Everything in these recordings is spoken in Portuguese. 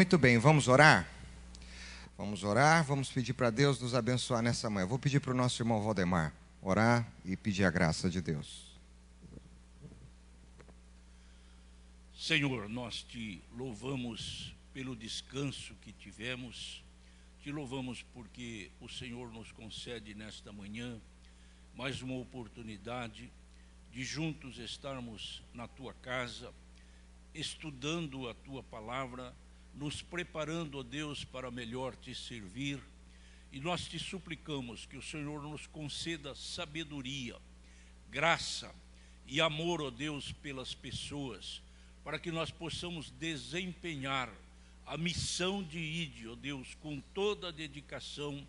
Muito bem, vamos orar? Vamos orar, vamos pedir para Deus nos abençoar nessa manhã. Eu vou pedir para o nosso irmão Valdemar orar e pedir a graça de Deus. Senhor, nós te louvamos pelo descanso que tivemos, te louvamos porque o Senhor nos concede nesta manhã mais uma oportunidade de juntos estarmos na tua casa, estudando a tua palavra, nos preparando, ó Deus, para melhor te servir. E nós te suplicamos que o Senhor nos conceda sabedoria, graça e amor, ó Deus, pelas pessoas, para que nós possamos desempenhar a missão de ir, ó Deus, com toda a dedicação,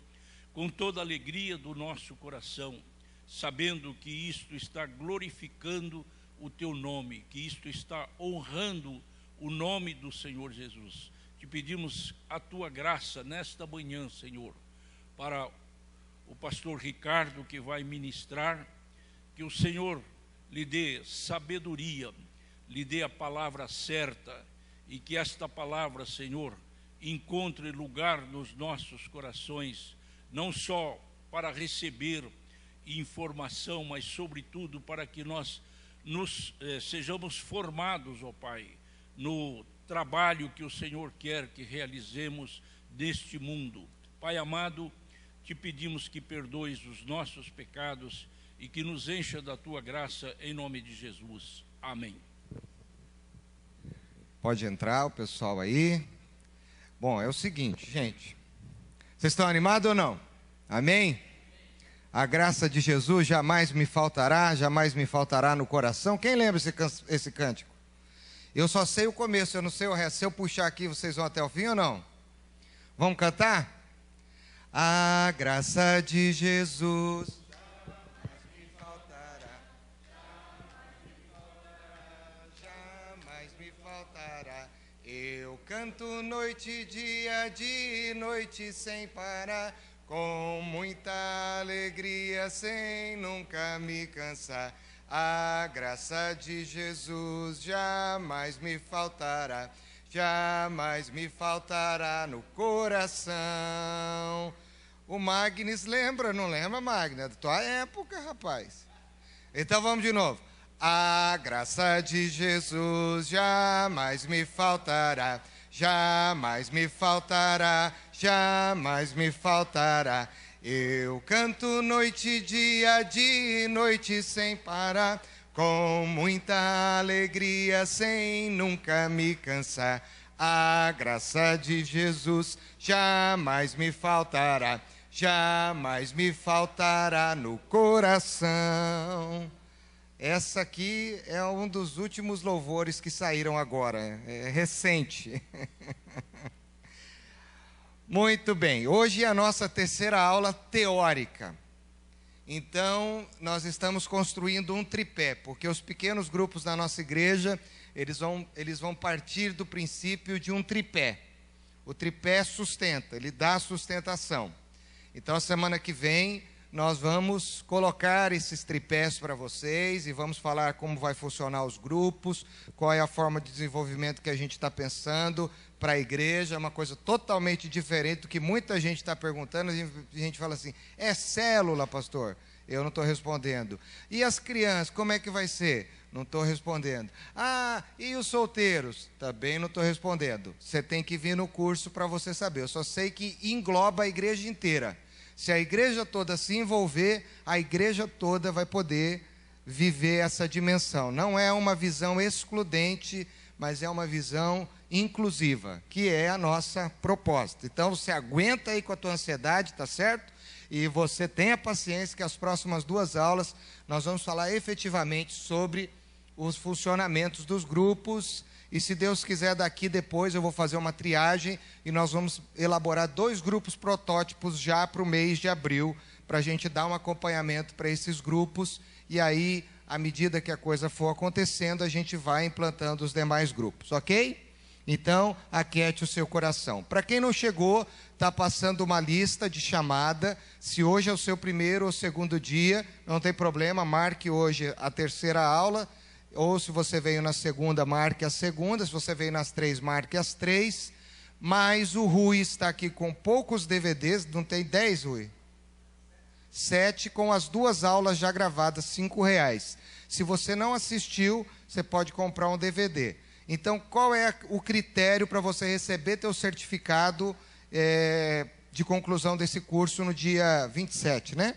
com toda a alegria do nosso coração, sabendo que isto está glorificando o teu nome, que isto está honrando o nome do Senhor Jesus. Te pedimos a tua graça nesta manhã, Senhor, para o pastor Ricardo que vai ministrar, que o Senhor lhe dê sabedoria, lhe dê a palavra certa e que esta palavra, Senhor, encontre lugar nos nossos corações, não só para receber informação, mas sobretudo para que nós sejamos formados, ó Pai, no trabalho que o Senhor quer que realizemos neste mundo. Pai amado, te pedimos que perdoes os nossos pecados e que nos encha da tua graça em nome de Jesus. Amém. Pode entrar o pessoal aí. Bom, é o seguinte, gente. Vocês estão animados ou não? Amém? A graça de Jesus jamais me faltará no coração. Quem lembra esse cântico? Eu só sei o começo, eu não sei o resto. Se eu puxar aqui, vocês vão até o fim ou não? Vamos cantar? A graça de Jesus jamais me faltará, jamais me faltará. Eu canto noite e dia, dia e noite sem parar, com muita alegria, sem nunca me cansar. A graça de Jesus jamais me faltará, jamais me faltará no coração. O Magnes lembra, não lembra, Magnes? É da tua época, rapaz. Então vamos de novo. A graça de Jesus jamais me faltará, jamais me faltará, jamais me faltará. Eu canto noite e dia, dia e noite sem parar, com muita alegria, sem nunca me cansar. A graça de Jesus jamais me faltará, jamais me faltará no coração. Essa aqui é um dos últimos louvores que saíram agora, é recente. Muito bem, hoje é a nossa terceira aula teórica. Então, nós estamos construindo um tripé, porque os pequenos grupos da nossa igreja, eles vão partir do princípio de um tripé. O tripé sustenta, ele dá sustentação. Então, a semana que vem, nós vamos colocar esses tripés para vocês e vamos falar como vai funcionar os grupos, qual é a forma de desenvolvimento que a gente está pensando para a igreja. É uma coisa totalmente diferente do que muita gente está perguntando. A gente fala assim, é célula, pastor? Eu não estou respondendo. E as crianças, como é que vai ser? Não estou respondendo. Ah, e os solteiros? Também não estou respondendo. Você tem que vir no curso para você saber. Eu só sei que engloba a igreja inteira. Se a igreja toda se envolver, a igreja toda vai poder viver essa dimensão. Não é uma visão excludente, mas é uma visão inclusiva, que é a nossa proposta. Então, você aguenta aí com a tua ansiedade, tá certo? E você tenha paciência que as próximas 2 aulas nós vamos falar efetivamente sobre os funcionamentos dos grupos. E se Deus quiser, daqui depois eu vou fazer uma triagem e nós vamos elaborar 2 grupos protótipos já para o mês de abril, para a gente dar um acompanhamento para esses grupos. E aí, à medida que a coisa for acontecendo, a gente vai implantando os demais grupos, ok? Então, aquiete o seu coração. Para quem não chegou, está passando uma lista de chamada. Se hoje é o seu primeiro ou segundo dia, não tem problema, marque hoje a terceira aula. Ou se você veio na segunda, marque a segunda. Se você veio nas 3, marque as 3. Mas o Rui está aqui com poucos DVDs, não tem 10, Rui? 7, com as 2 aulas já gravadas, R$5. Se você não assistiu, você pode comprar um DVD. Então, qual é o critério para você receber teu certificado de conclusão desse curso no dia 27, né?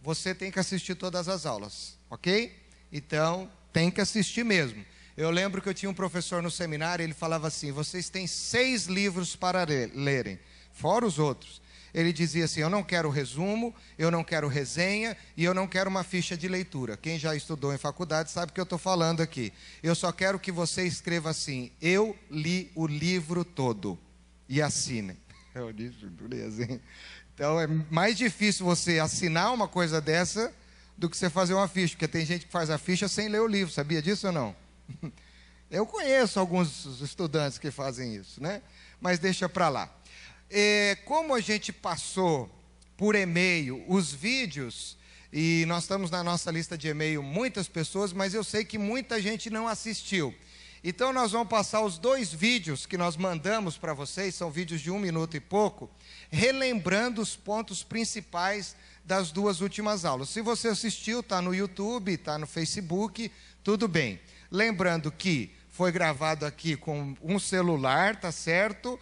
Você tem que assistir todas as aulas, ok? Então, tem que assistir mesmo. Eu lembro que eu tinha um professor no seminário, ele falava assim, vocês têm 6 livros para lerem, fora os outros. Ele dizia assim, eu não quero resumo, eu não quero resenha e eu não quero uma ficha de leitura. Quem já estudou em faculdade sabe o que eu estou falando aqui. Eu só quero que você escreva assim, eu li o livro todo e assine. Eu disse, beleza, hein? Então é mais difícil você assinar uma coisa dessa do que você fazer uma ficha, porque tem gente que faz a ficha sem ler o livro, sabia disso ou não? Eu conheço alguns estudantes que fazem isso, né? Mas deixa para lá. Como a gente passou por e-mail os vídeos, e nós estamos na nossa lista de e-mail muitas pessoas, mas eu sei que muita gente não assistiu. Então nós vamos passar os 2 vídeos que nós mandamos para vocês, são vídeos de 1 minuto e pouco, relembrando os pontos principais das 2 últimas aulas. Se você assistiu, está no YouTube, está no Facebook, tudo bem. Lembrando que foi gravado aqui com um celular, tá certo?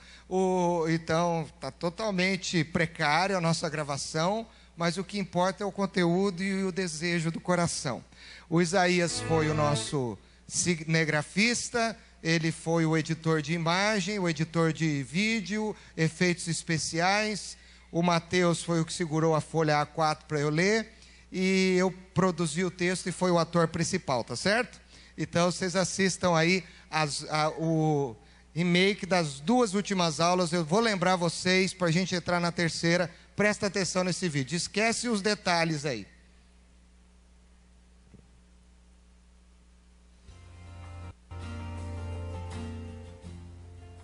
Então, está totalmente precária a nossa gravação, mas o que importa é o conteúdo e o desejo do coração. O Isaías foi o nosso cinegrafista, ele foi o editor de imagem, o editor de vídeo, efeitos especiais. O Mateus foi o que segurou a folha A4 para eu ler, e eu produzi o texto e foi o ator principal, tá certo? Então, vocês assistam aí o remake das 2 últimas aulas. Eu vou lembrar vocês, para a gente entrar na terceira, presta atenção nesse vídeo. Esquece os detalhes aí.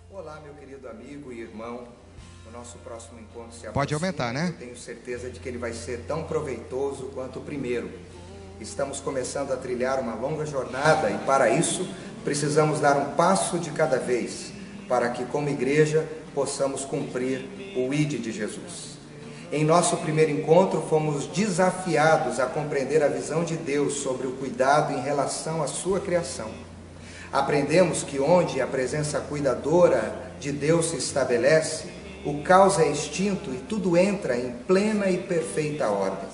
Olá, meu querido amigo e irmão. O nosso próximo encontro se aproxima. Pode aumentar, né? Eu tenho certeza de que ele vai ser tão proveitoso quanto o primeiro. Estamos começando a trilhar uma longa jornada e, para isso, precisamos dar um passo de cada vez, para que, como igreja, possamos cumprir o ID de Jesus. Em nosso primeiro encontro, fomos desafiados a compreender a visão de Deus sobre o cuidado em relação à sua criação. Aprendemos que onde a presença cuidadora de Deus se estabelece, o caos é extinto e tudo entra em plena e perfeita ordem.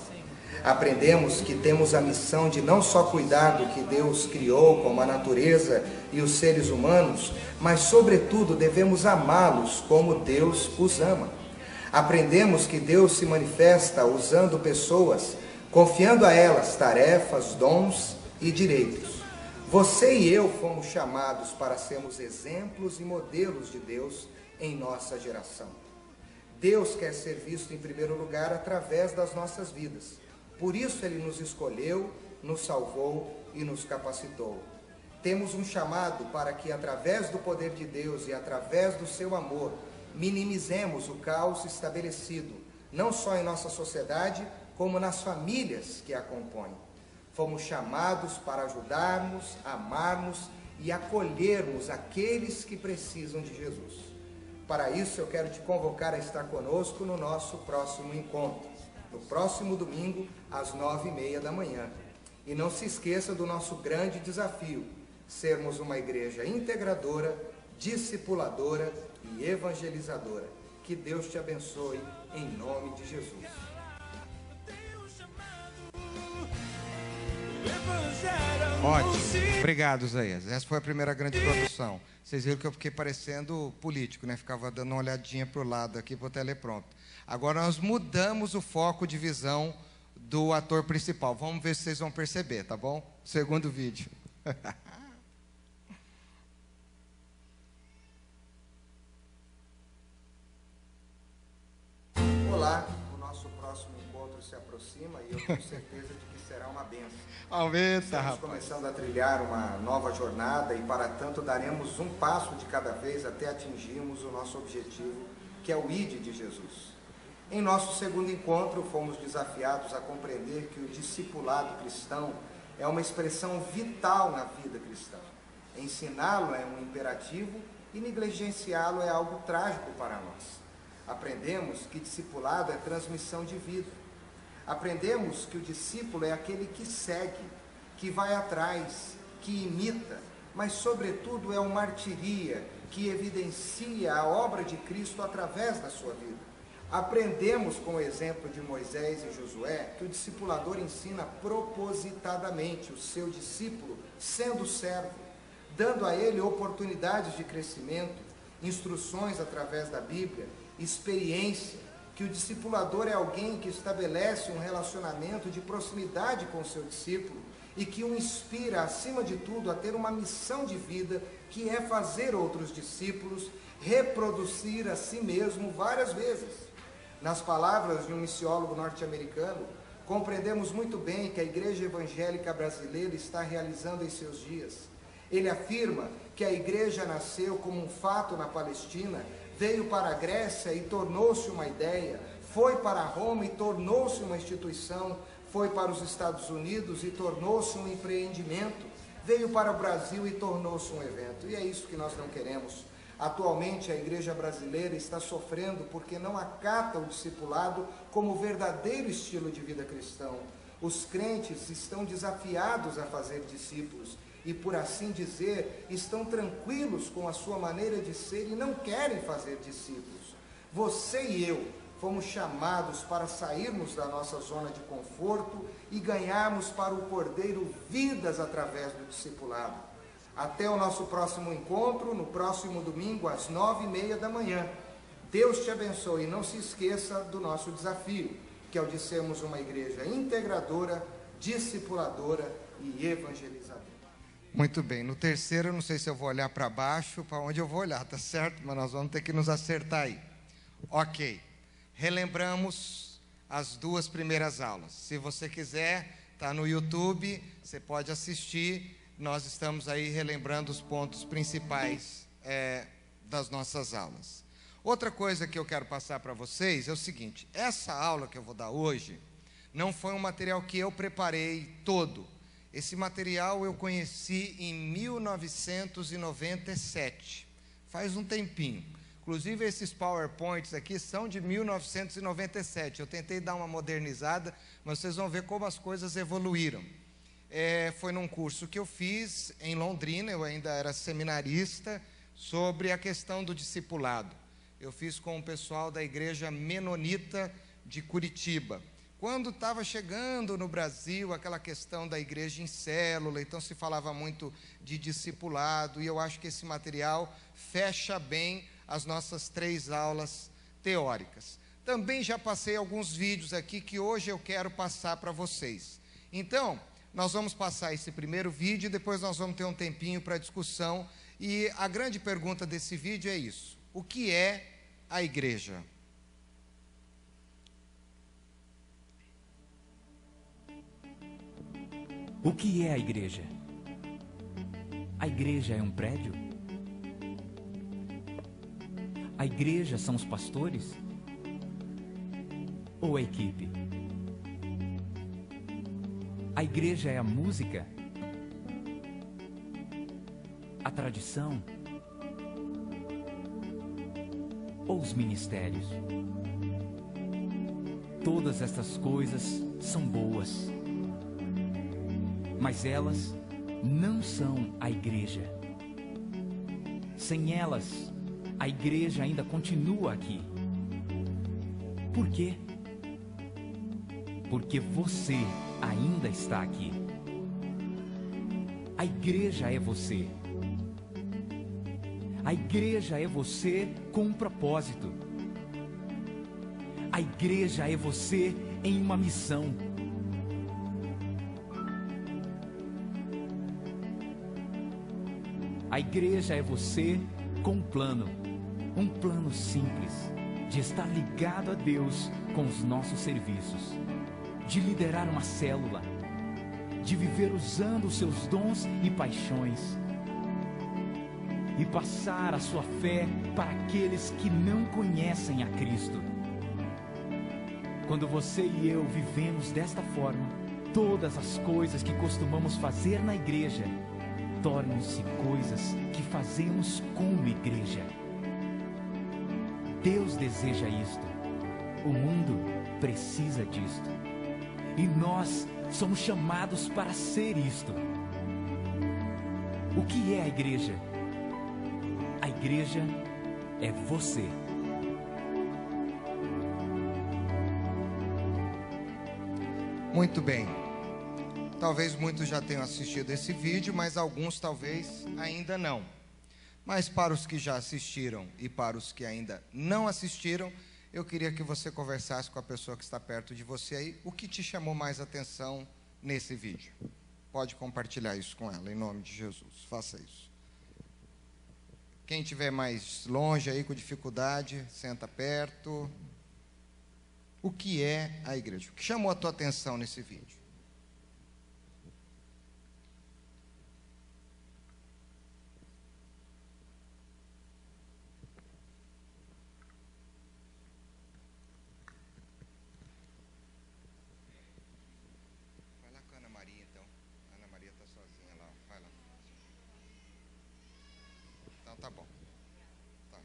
Aprendemos que temos a missão de não só cuidar do que Deus criou, como a natureza e os seres humanos, mas, sobretudo, devemos amá-los como Deus os ama. Aprendemos que Deus se manifesta usando pessoas, confiando a elas tarefas, dons e direitos. Você e eu fomos chamados para sermos exemplos e modelos de Deus em nossa geração. Deus quer ser visto em primeiro lugar através das nossas vidas. Por isso Ele nos escolheu, nos salvou e nos capacitou. Temos um chamado para que, através do poder de Deus e através do seu amor, minimizemos o caos estabelecido, não só em nossa sociedade, como nas famílias que a compõem. Fomos chamados para ajudarmos, amarmos e acolhermos aqueles que precisam de Jesus. Para isso, eu quero te convocar a estar conosco no nosso próximo encontro, no próximo domingo, às 9h30 da manhã. E não se esqueça do nosso grande desafio, sermos uma igreja integradora, discipuladora e evangelizadora. Que Deus te abençoe, em nome de Jesus. Ótimo, obrigado, Isaías. Essa foi a primeira grande produção. Vocês viram que eu fiquei parecendo político, né? Ficava dando uma olhadinha para o lado aqui para o teleprompter. Agora nós mudamos o foco de visão do ator principal. Vamos ver se vocês vão perceber, tá bom? Segundo vídeo. Olá, o nosso próximo encontro se aproxima e eu tenho certeza de que será uma bênção. Aumenta, Estamos rapaz. começando a trilhar uma nova jornada e, para tanto, daremos um passo de cada vez até atingirmos o nosso objetivo, que é o ID de Jesus. Em nosso segundo encontro, fomos desafiados a compreender que o discipulado cristão é uma expressão vital na vida cristã. Ensiná-lo é um imperativo e negligenciá-lo é algo trágico para nós. Aprendemos que discipulado é transmissão de vida. Aprendemos que o discípulo é aquele que segue, que vai atrás, que imita, mas sobretudo é uma martiria que evidencia a obra de Cristo através da sua vida. Aprendemos com o exemplo de Moisés e Josué que o discipulador ensina propositadamente o seu discípulo sendo servo, dando a ele oportunidades de crescimento, instruções através da Bíblia, experiência, que o discipulador é alguém que estabelece um relacionamento de proximidade com o seu discípulo e que o inspira, acima de tudo, a ter uma missão de vida, que é fazer outros discípulos, reproduzir a si mesmo várias vezes. Nas palavras de um missiólogo norte-americano, compreendemos muito bem que a igreja evangélica brasileira está realizando em seus dias. Ele afirma que a igreja nasceu como um fato na Palestina, veio para a Grécia e tornou-se uma ideia, foi para Roma e tornou-se uma instituição, foi para os Estados Unidos e tornou-se um empreendimento, veio para o Brasil e tornou-se um evento. E é isso que nós não queremos. Atualmente a igreja brasileira está sofrendo porque não acata o discipulado como verdadeiro estilo de vida cristão. Os crentes estão desafiados a fazer discípulos e, por assim dizer, estão tranquilos com a sua maneira de ser e não querem fazer discípulos. Você e eu fomos chamados para sairmos da nossa zona de conforto e ganharmos para o Cordeiro vidas através do discipulado. Até o nosso próximo encontro, no próximo domingo, às 9h30 da manhã. Deus te abençoe e não se esqueça do nosso desafio, que é o de sermos uma igreja integradora, discipuladora e evangelizadora. Muito bem, no terceiro, eu não sei se eu vou olhar para baixo, para onde eu vou olhar, tá certo? Mas nós vamos ter que nos acertar aí. Ok, relembramos as duas primeiras aulas. Se você quiser, está no YouTube, você pode assistir. Nós estamos aí relembrando os pontos principais das nossas aulas. Outra coisa que eu quero passar para vocês é o seguinte: essa aula que eu vou dar hoje não foi um material que eu preparei todo. Esse material eu conheci em 1997, faz um tempinho. Inclusive esses PowerPoints aqui são de 1997. Eu tentei dar uma modernizada, mas vocês vão ver como as coisas evoluíram. Foi num curso que eu fiz em Londrina, eu ainda era seminarista, sobre a questão do discipulado. Eu fiz com o pessoal da igreja Menonita de Curitiba. Quando estava chegando no Brasil aquela questão da igreja em célula, então se falava muito de discipulado, e eu acho que esse material fecha bem as nossas 3 aulas teóricas. Também já passei alguns vídeos aqui que hoje eu quero passar para vocês. Então, nós vamos passar esse primeiro vídeo e depois nós vamos ter um tempinho para discussão. E a grande pergunta desse vídeo é isso: o que é a igreja? O que é a igreja? A igreja é um prédio? A igreja são os pastores? Ou a equipe? A igreja é a música? A tradição? Ou os ministérios? Todas estas coisas são boas, mas elas não são a igreja. Sem elas, a igreja ainda continua aqui. Por quê? Porque você ainda está aqui. A igreja é você. A igreja é você com um propósito. A igreja é você em uma missão. A igreja é você com um plano simples, de estar ligado a Deus com os nossos serviços, de liderar uma célula, de viver usando os seus dons e paixões, e passar a sua fé para aqueles que não conhecem a Cristo. Quando você e eu vivemos desta forma, todas as coisas que costumamos fazer na igreja tornam-se coisas que fazemos como igreja. Deus deseja isto. O mundo precisa disto. E nós somos chamados para ser isto. O que é a igreja? A igreja é você. Muito bem. Talvez muitos já tenham assistido esse vídeo, mas alguns talvez ainda não. Mas para os que já assistiram e para os que ainda não assistiram, eu queria que você conversasse com a pessoa que está perto de você aí. O que te chamou mais atenção nesse vídeo? Pode compartilhar isso com ela, em nome de Jesus. Faça isso. Quem estiver mais longe aí, com dificuldade, senta perto. O que é a igreja? O que chamou a tua atenção nesse vídeo? Vai lá com a Ana Maria, então. A Ana Maria está sozinha lá. Vai lá. Então tá bom. Tá.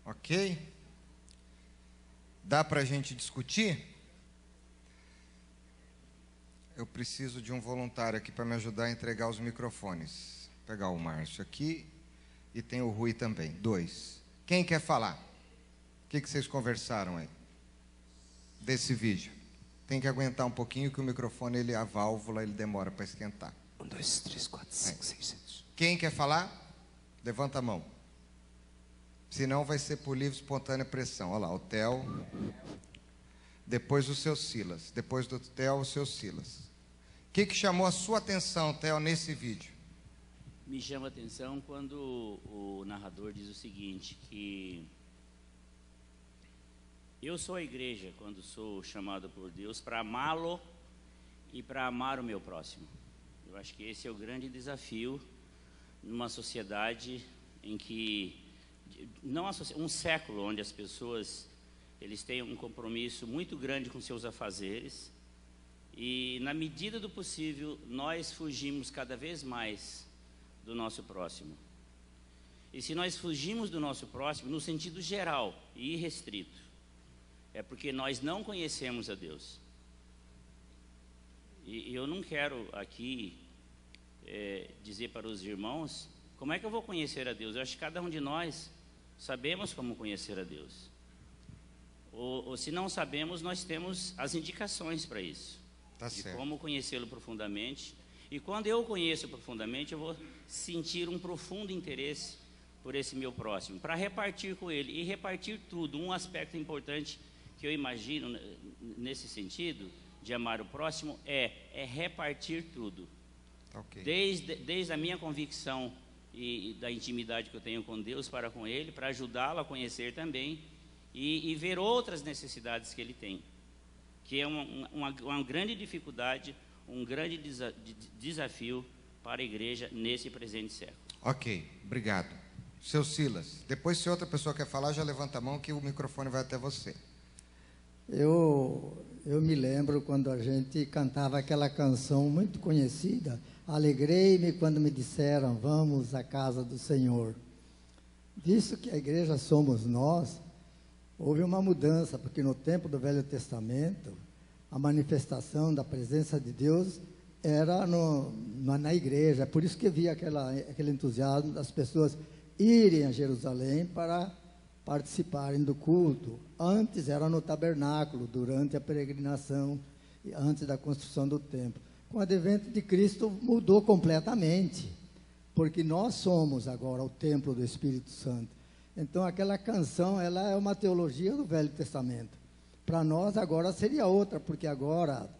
Ok? Dá para a gente discutir? Eu preciso de um voluntário aqui para me ajudar a entregar os microfones. Vou pegar o Márcio aqui e tem o Rui também. 2. Quem quer falar? O que vocês conversaram aí? Desse vídeo. Tem que aguentar um pouquinho que o microfone, a válvula, ele demora para esquentar. 1, 2, 3, 4, 5, 6, 7. Quem quer falar? Levanta a mão. Senão vai ser por livre, espontânea pressão. Olha lá, o Theo. Depois o seu Silas. Depois do Theo, o seu Silas. O que chamou a sua atenção, Theo, nesse vídeo? Me chama a atenção quando o narrador diz o seguinte, que eu sou a igreja quando sou chamado por Deus para amá-lo e para amar o meu próximo. Eu acho que esse é o grande desafio numa sociedade em que não um século onde as pessoas eles têm um compromisso muito grande com seus afazeres e na medida do possível nós fugimos cada vez mais do nosso próximo. E se nós fugimos do nosso próximo no sentido geral e irrestrito, é porque nós não conhecemos a Deus. E eu não quero aqui dizer para os irmãos como é que eu vou conhecer a Deus. Eu acho que cada um de nós sabemos como conhecer a Deus. Ou se não sabemos, nós temos as indicações para isso. Tá de certo. como conhecê-lo profundamente. E quando eu conheço profundamente, eu vou sentir um profundo interesse por esse meu próximo, para repartir com ele. E repartir tudo. Um aspecto importante que eu imagino nesse sentido, de amar o próximo, é repartir tudo. Okay. Desde a minha convicção e da intimidade que eu tenho com Deus para com Ele, para ajudá-lo a conhecer também e ver outras necessidades que ele tem, que é uma grande dificuldade, um grande desafio para a igreja nesse presente século. Ok, obrigado. Seu Silas, depois se outra pessoa quer falar, já levanta a mão que o microfone vai até você. Eu me lembro quando a gente cantava aquela canção muito conhecida, Alegrei-me quando me disseram, vamos à casa do Senhor. Visto que a igreja somos nós, houve uma mudança, porque no tempo do Velho Testamento, a manifestação da presença de Deus era na igreja. Por isso que havia aquele entusiasmo das pessoas irem a Jerusalém para participarem do culto. Antes era no tabernáculo, durante a peregrinação, antes da construção do templo. Com o advento de Cristo mudou completamente, porque nós somos agora o templo do Espírito Santo. Então aquela canção, ela é uma teologia do Velho Testamento. Para nós agora seria outra, porque agora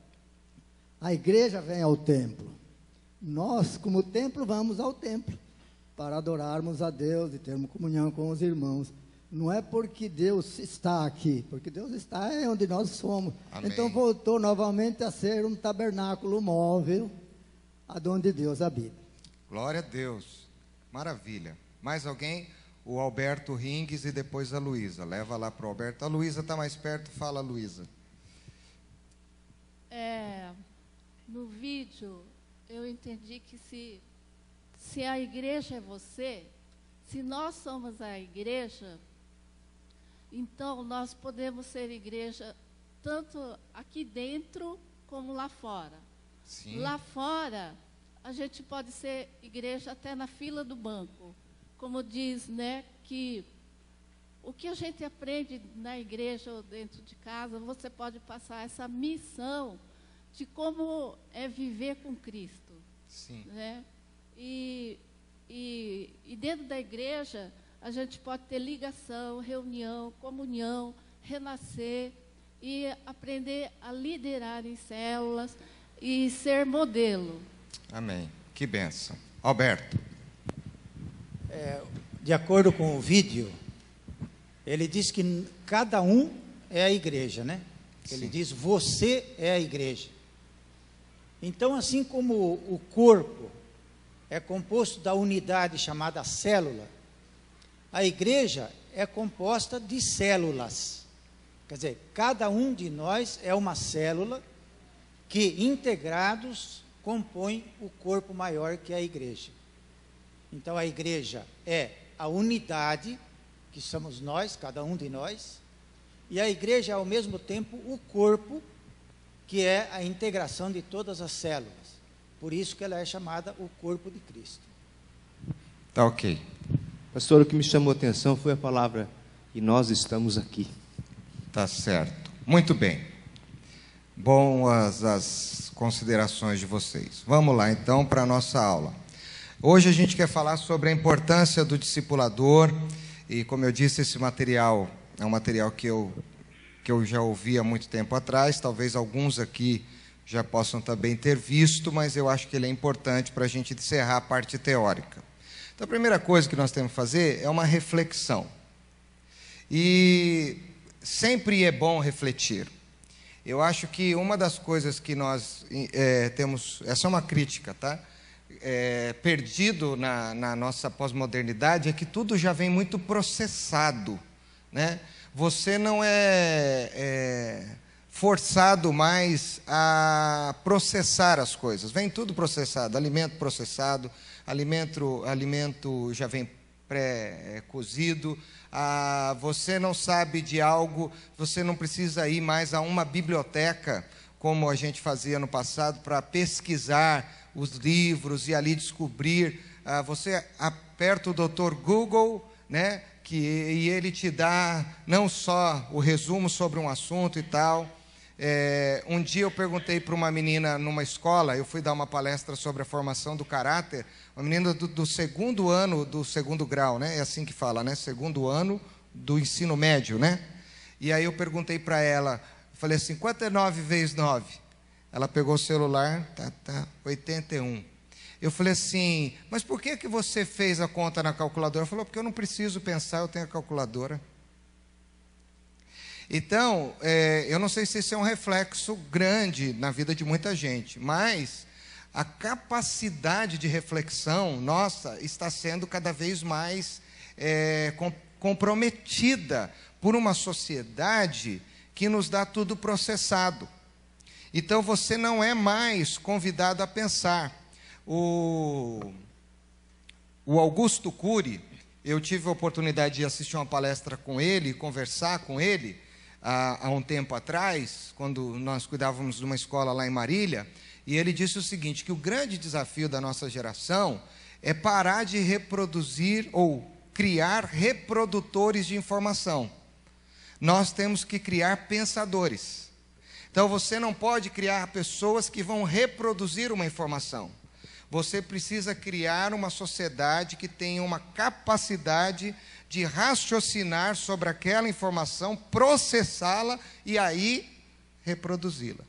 a igreja vem ao templo. Nós, como templo, vamos ao templo para adorarmos a Deus e termos comunhão com os irmãos. Não é porque Deus está aqui, porque Deus está onde nós somos. Amém. Então voltou novamente a ser um tabernáculo móvel, aonde Deus habita. Glória a Deus. Maravilha. Mais alguém? O Alberto Ringues e depois a Luísa. Leva lá para o Alberto. A Luísa está mais perto. Fala, Luísa. No vídeo, eu entendi que se a igreja é você, se nós somos a igreja, então nós podemos ser igreja tanto aqui dentro como lá fora. Sim. Lá fora, a gente pode ser igreja até na fila do banco. Como diz, né, que o que a gente aprende na igreja ou dentro de casa, você pode passar essa missão de como é viver com Cristo. Sim. Né? E dentro da igreja, a gente pode ter ligação, reunião, comunhão, renascer e aprender a liderar em células e ser modelo. Amém. Que bênção. Alberto. De acordo com o vídeo, ele diz que cada um é a igreja, né? Ele diz, você é a igreja. Então, assim como o corpo é composto da unidade chamada célula, a igreja é composta de células. Quer dizer, cada um de nós é uma célula que, integrados, compõem o corpo maior que é a igreja. Então, a igreja é a unidade, que somos nós, cada um de nós, e a igreja é, ao mesmo tempo, o corpo, que é a integração de todas as células. Por isso que ela é chamada o corpo de Cristo. Tá ok. Pastor, o que me chamou a atenção foi a palavra, e nós estamos aqui. Tá certo. Muito bem. Boas as considerações de vocês. Vamos lá, então, para a nossa aula. Hoje a gente quer falar sobre a importância do discipulador, e como eu disse, esse material é um material que eu já ouvi há muito tempo atrás, talvez alguns aqui já possam também ter visto, mas eu acho que ele é importante para a gente encerrar a parte teórica. Então, a primeira coisa que nós temos que fazer é uma reflexão. E sempre é bom refletir. Eu acho que uma das coisas que nós temos, essa é uma crítica, tá? Perdido na nossa pós-modernidade é que tudo já vem muito processado, né? Você não é forçado mais a processar as coisas. Vem tudo processado, alimento processado, alimento já vem pré-cozido. Você não sabe de algo, você não precisa ir mais a uma biblioteca, como a gente fazia no passado, para pesquisar os livros e ali descobrir. Você aperta o Dr. Google, né, e ele te dá não só o resumo sobre um assunto e tal. Um dia eu perguntei para uma menina numa escola, eu fui dar uma palestra sobre a formação do caráter, uma menina do segundo ano do segundo grau, né? É assim que fala, né? Segundo ano do ensino médio, né? E aí eu perguntei para ela, falei assim, quanto é 9 vezes 9? Ela pegou o celular, 81. Eu falei assim, mas por que você fez a conta na calculadora? Ela falou, porque eu não preciso pensar, eu tenho a calculadora. Então, eu não sei se esse é um reflexo grande na vida de muita gente, mas a capacidade de reflexão nossa está sendo cada vez mais comprometida por uma sociedade que nos dá tudo processado. Então, você não é mais convidado a pensar. O Augusto Cury, eu tive a oportunidade de assistir uma palestra com ele, conversar com ele. há um tempo atrás, quando nós cuidávamos de uma escola lá em Marília, e ele disse o seguinte, que o grande desafio da nossa geração é parar de reproduzir ou criar reprodutores de informação. Nós temos que criar pensadores. Então você não pode criar pessoas que vão reproduzir uma informação. Você precisa criar uma sociedade que tenha uma capacidade de raciocinar sobre aquela informação, processá-la e aí reproduzi-la.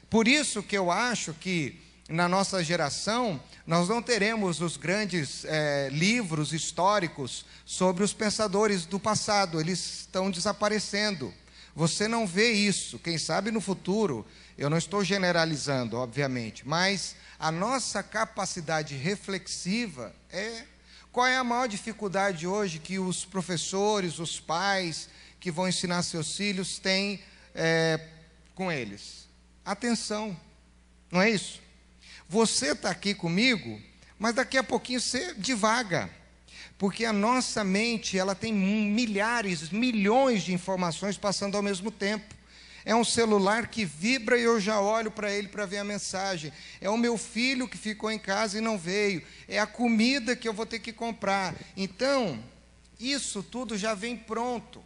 Por isso que eu acho que na nossa geração nós não teremos os grandes livros históricos sobre os pensadores do passado, eles estão desaparecendo. Você não vê isso, quem sabe no futuro, eu não estou generalizando, obviamente, mas a nossa capacidade reflexiva Qual é a maior dificuldade hoje que os professores, os pais que vão ensinar seus filhos têm com eles? Atenção, não é isso? Você está aqui comigo, mas daqui a pouquinho você divaga, porque a nossa mente ela tem milhares, milhões de informações passando ao mesmo tempo. É um celular que vibra e eu já olho para ele para ver a mensagem. É o meu filho que ficou em casa e não veio. É a comida que eu vou ter que comprar. Então, isso tudo já vem pronto.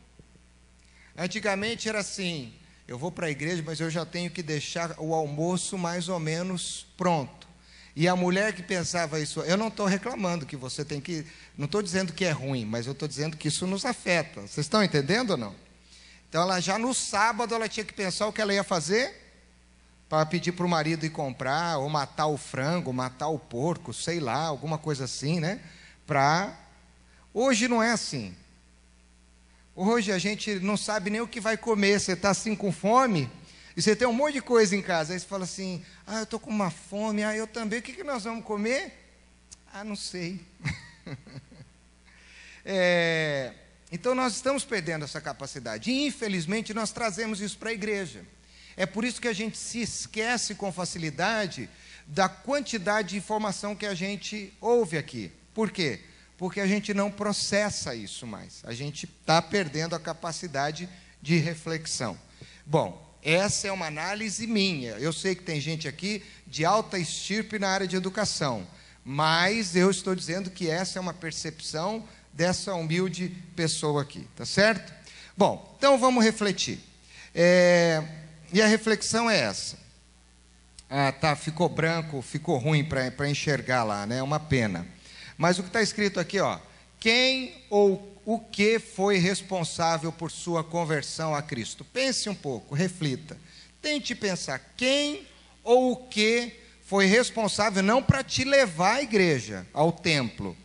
Antigamente era assim, eu vou para a igreja, mas eu já tenho que deixar o almoço mais ou menos pronto. E a mulher que pensava isso, eu não estou reclamando que você tem que, não estou dizendo que é ruim, mas eu estou dizendo que isso nos afeta. Vocês estão entendendo ou não? Então, ela já no sábado, ela tinha que pensar o que ela ia fazer para pedir para o marido ir comprar, ou matar o frango, matar o porco, sei lá, alguma coisa assim, né? Hoje não é assim. Hoje a gente não sabe nem o que vai comer, você está assim com fome, e você tem um monte de coisa em casa, aí você fala assim, eu estou com uma fome, eu também, o que nós vamos comer? Não sei. Então nós estamos perdendo essa capacidade, e infelizmente nós trazemos isso para a igreja. É por isso que a gente se esquece com facilidade da quantidade de informação que a gente ouve aqui. Por quê? Porque a gente não processa isso mais. A gente está perdendo a capacidade de reflexão. Bom, essa é uma análise minha. Eu sei que tem gente aqui de alta estirpe na área de educação, mas eu estou dizendo que essa é uma percepção dessa humilde pessoa aqui, tá certo? Bom, então vamos refletir. E a reflexão é essa. Ficou branco, ficou ruim para enxergar lá, né? É uma pena. Mas o que está escrito aqui, quem ou o que foi responsável por sua conversão a Cristo? Pense um pouco, reflita. Tente pensar, quem ou o que foi responsável não para te levar à igreja, ao templo,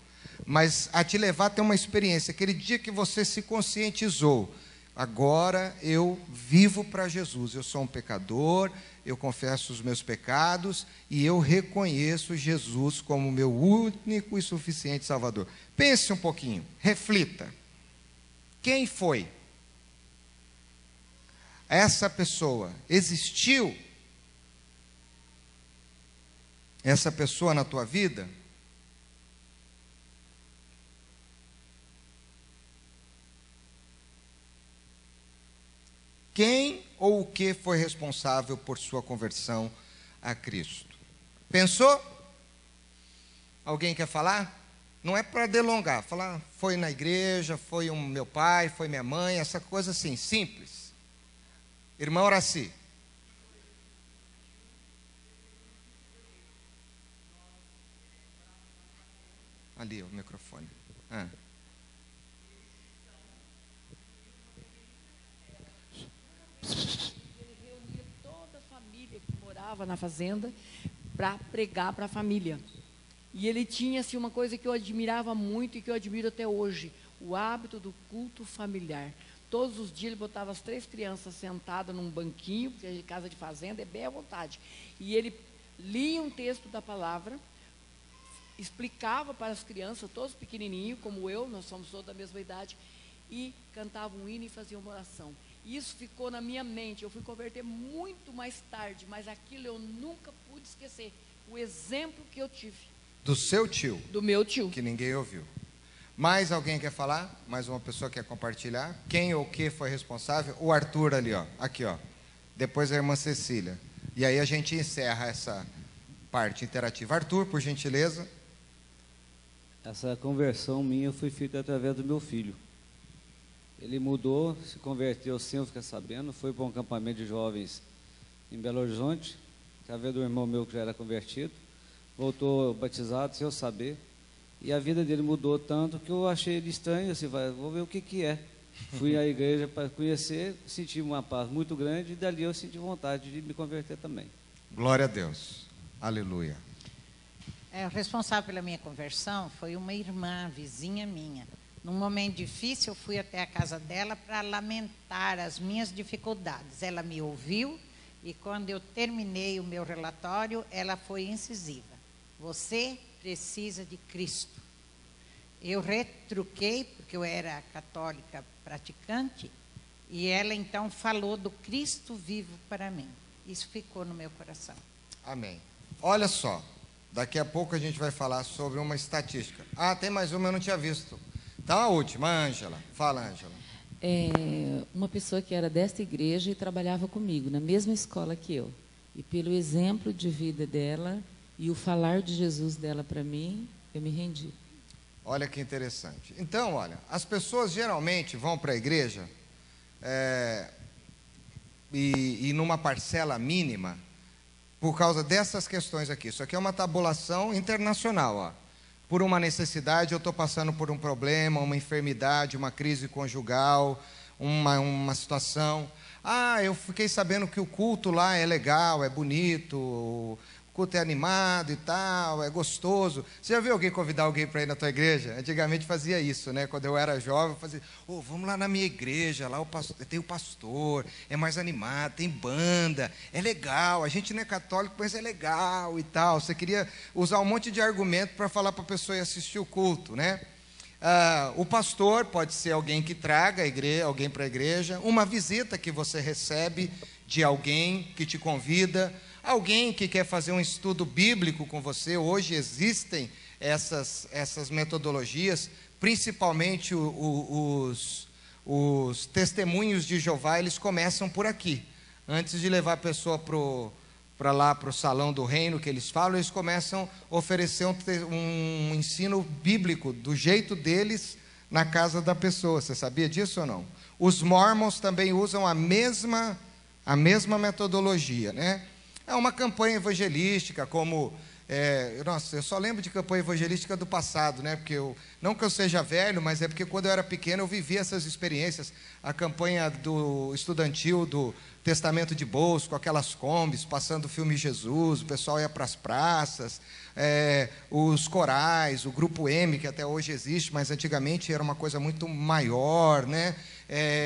mas a te levar a ter uma experiência. Aquele dia que você se conscientizou, agora eu vivo para Jesus, eu sou um pecador, eu confesso os meus pecados e eu reconheço Jesus como meu único e suficiente Salvador. Pense um pouquinho, reflita. Quem foi? Essa pessoa existiu? Essa pessoa na tua vida? Quem ou o que foi responsável por sua conversão a Cristo? Pensou? Alguém quer falar? Não é para delongar, falar foi na igreja, foi meu pai, foi minha mãe, essa coisa assim, simples. Irmã Horaci. Ali o microfone. Ele reunia toda a família que morava na fazenda para pregar para a família. E ele tinha assim, uma coisa que eu admirava muito e que eu admiro até hoje, o hábito do culto familiar. Todos os dias ele botava as 3 crianças sentadas num banquinho, porque a casa de fazenda é bem à vontade. E ele lia um texto da palavra, explicava para as crianças, todos pequenininhos, como eu, nós somos todos da mesma idade, e cantava um hino e fazia uma oração. Isso ficou na minha mente, eu fui converter muito mais tarde, mas aquilo eu nunca pude esquecer, o exemplo que eu tive. Do seu tio? Do meu tio. Que ninguém ouviu. Mais alguém quer falar? Mais uma pessoa quer compartilhar? Quem ou o que foi responsável? O Arthur ali, ó. Aqui, ó. Depois a irmã Cecília. E aí a gente encerra essa parte interativa. Arthur, por gentileza. Essa conversão minha foi feita através do meu filho. Ele mudou, se converteu sem eu ficar sabendo, foi para um acampamento de jovens em Belo Horizonte, através do irmão meu que já era convertido, voltou batizado sem eu saber, e a vida dele mudou tanto que eu achei ele estranho, assim, vou ver o que é. Fui à igreja para conhecer, senti uma paz muito grande, e dali eu senti vontade de me converter também. Glória a Deus. Aleluia. O responsável pela minha conversão foi uma irmã, vizinha minha. Num momento difícil, eu fui até a casa dela para lamentar as minhas dificuldades. Ela me ouviu e, quando eu terminei o meu relatório, ela foi incisiva. Você precisa de Cristo. Eu retruquei, porque eu era católica praticante, e ela então falou do Cristo vivo para mim. Isso ficou no meu coração. Amém. Olha só, daqui a pouco a gente vai falar sobre uma estatística. Ah, tem mais uma, eu não tinha visto. Então a última, a Ângela. Fala, Ângela. Uma pessoa que era desta igreja e trabalhava comigo, na mesma escola que eu. E pelo exemplo de vida dela e o falar de Jesus dela para mim, eu me rendi. Olha que interessante. Então, olha, as pessoas geralmente vão para a igreja e numa parcela mínima por causa dessas questões aqui. Isso aqui é uma tabulação internacional, ó. Por uma necessidade, eu estou passando por um problema, uma enfermidade, uma crise conjugal, uma situação. Ah, eu fiquei sabendo que o culto lá é legal, é bonito, o culto é animado e tal, é gostoso. Você já viu alguém convidar alguém para ir na tua igreja? Antigamente fazia isso, né? Quando eu era jovem, eu fazia, vamos lá na minha igreja, lá tem o pastor, é mais animado, tem banda, é legal, a gente não é católico, mas é legal e tal. Você queria usar um monte de argumento para falar para a pessoa ir assistir o culto, né? O pastor pode ser alguém que traga alguém para a igreja, uma visita que você recebe de alguém que te convida, alguém que quer fazer um estudo bíblico com você. Hoje existem essas metodologias, principalmente os testemunhos de Jeová, eles começam por aqui. Antes de levar a pessoa para lá, para o salão do reino que eles falam, eles começam a oferecer um ensino bíblico do jeito deles na casa da pessoa. Você sabia disso ou não? Os mormons também usam a mesma metodologia, né? É uma campanha evangelística, como... eu só lembro de campanha evangelística do passado, né? Porque não que eu seja velho, mas é porque quando eu era pequeno eu vivia essas experiências. A campanha do estudantil do Testamento de Bolso, com aquelas combis, passando o filme Jesus, o pessoal ia para as praças, os corais, o Grupo M, que até hoje existe, mas antigamente era uma coisa muito maior, né?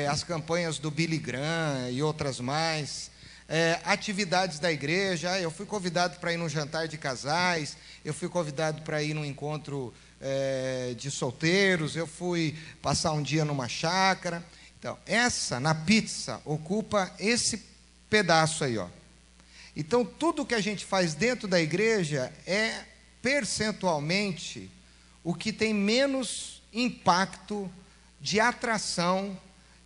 As campanhas do Billy Graham e outras mais... atividades da igreja. Eu fui convidado para ir num jantar de casais, eu fui convidado para ir num encontro de solteiros, eu fui passar um dia numa chácara. Então, na pizza, ocupa esse pedaço aí, ó. Então, tudo que a gente faz dentro da igreja é, percentualmente, o que tem menos impacto de atração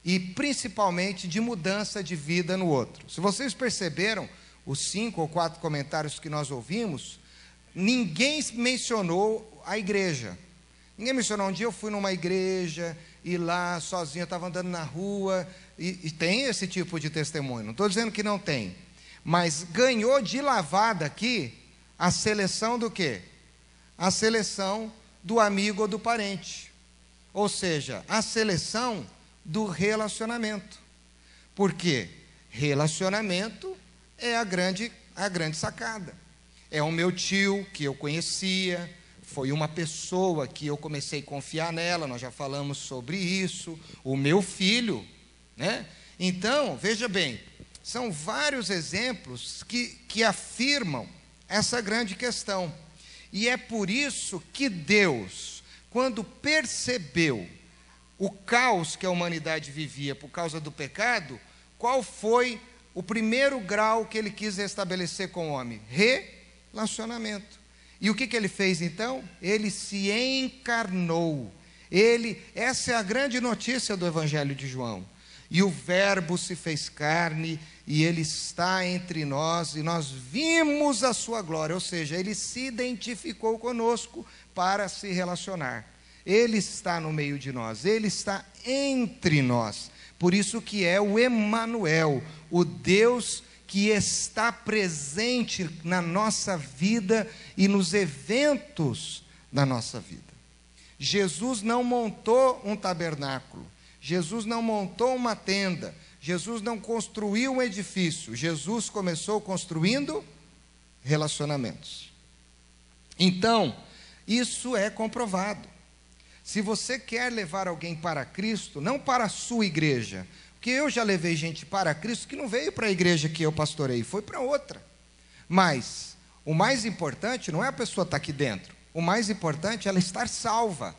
e principalmente de mudança de vida no outro. Se vocês perceberam, os 5 ou 4 comentários que nós ouvimos, ninguém mencionou a igreja. Ninguém mencionou. Um dia eu fui numa igreja e lá sozinho, eu estava andando na rua, e tem esse tipo de testemunho. Não estou dizendo que não tem, mas ganhou de lavada aqui a seleção do quê? A seleção do amigo ou do parente. Ou seja, a seleção do relacionamento. Por quê? Relacionamento é a grande sacada. É o meu tio que eu conhecia, foi uma pessoa que eu comecei a confiar nela, nós já falamos sobre isso, o meu filho, né? Então, veja bem, são vários exemplos que afirmam essa grande questão. E é por isso que Deus, quando percebeu o caos que a humanidade vivia por causa do pecado, qual foi o primeiro grau que ele quis restabelecer com o homem? Relacionamento. E o que ele fez então? Ele se encarnou, Essa é a grande notícia do Evangelho de João. E o Verbo se fez carne, e Ele está entre nós, e nós vimos a sua glória, ou seja, Ele se identificou conosco para se relacionar. Ele está no meio de nós, Ele está entre nós. Por isso que é o Emanuel, o Deus que está presente na nossa vida e nos eventos da nossa vida. Jesus não montou um tabernáculo, Jesus não montou uma tenda, Jesus não construiu um edifício, Jesus começou construindo relacionamentos. Então, isso é comprovado. Se você quer levar alguém para Cristo, não para a sua igreja, porque eu já levei gente para Cristo que não veio para a igreja que eu pastorei, foi para outra. Mas o mais importante não é a pessoa estar aqui dentro, o mais importante é ela estar salva,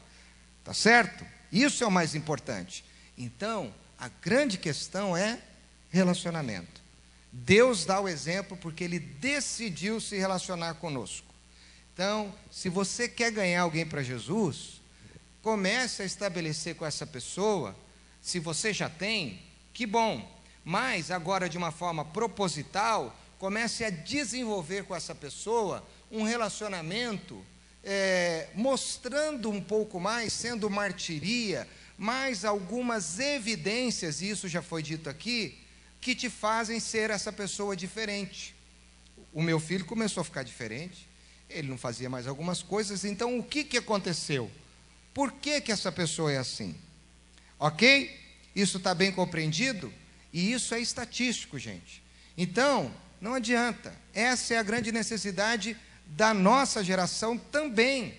tá certo? Isso é o mais importante. Então, a grande questão é relacionamento. Deus dá o exemplo porque Ele decidiu se relacionar conosco. Então, se você quer ganhar alguém para Jesus, comece a estabelecer com essa pessoa. Se você já tem, que bom, mas agora de uma forma proposital, comece a desenvolver com essa pessoa um relacionamento, mostrando um pouco mais, sendo martiria, mais algumas evidências, e isso já foi dito aqui, que te fazem ser essa pessoa diferente. O meu filho começou a ficar diferente, ele não fazia mais algumas coisas, então o que aconteceu? Por que essa pessoa é assim? Ok? Isso está bem compreendido? E isso é estatístico, gente. Então, não adianta. Essa é a grande necessidade da nossa geração também.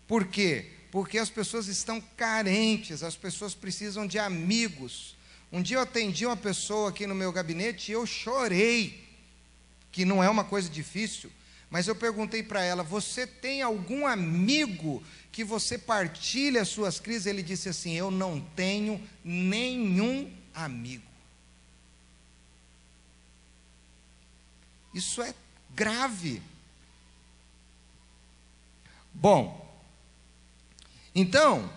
Por quê? Porque as pessoas estão carentes, as pessoas precisam de amigos. Um dia eu atendi uma pessoa aqui no meu gabinete e eu chorei, que não é uma coisa difícil, mas eu perguntei para ela: você tem algum amigo que você partilha as suas crises? Ele disse assim: eu não tenho nenhum amigo. Isso é grave. Bom, então,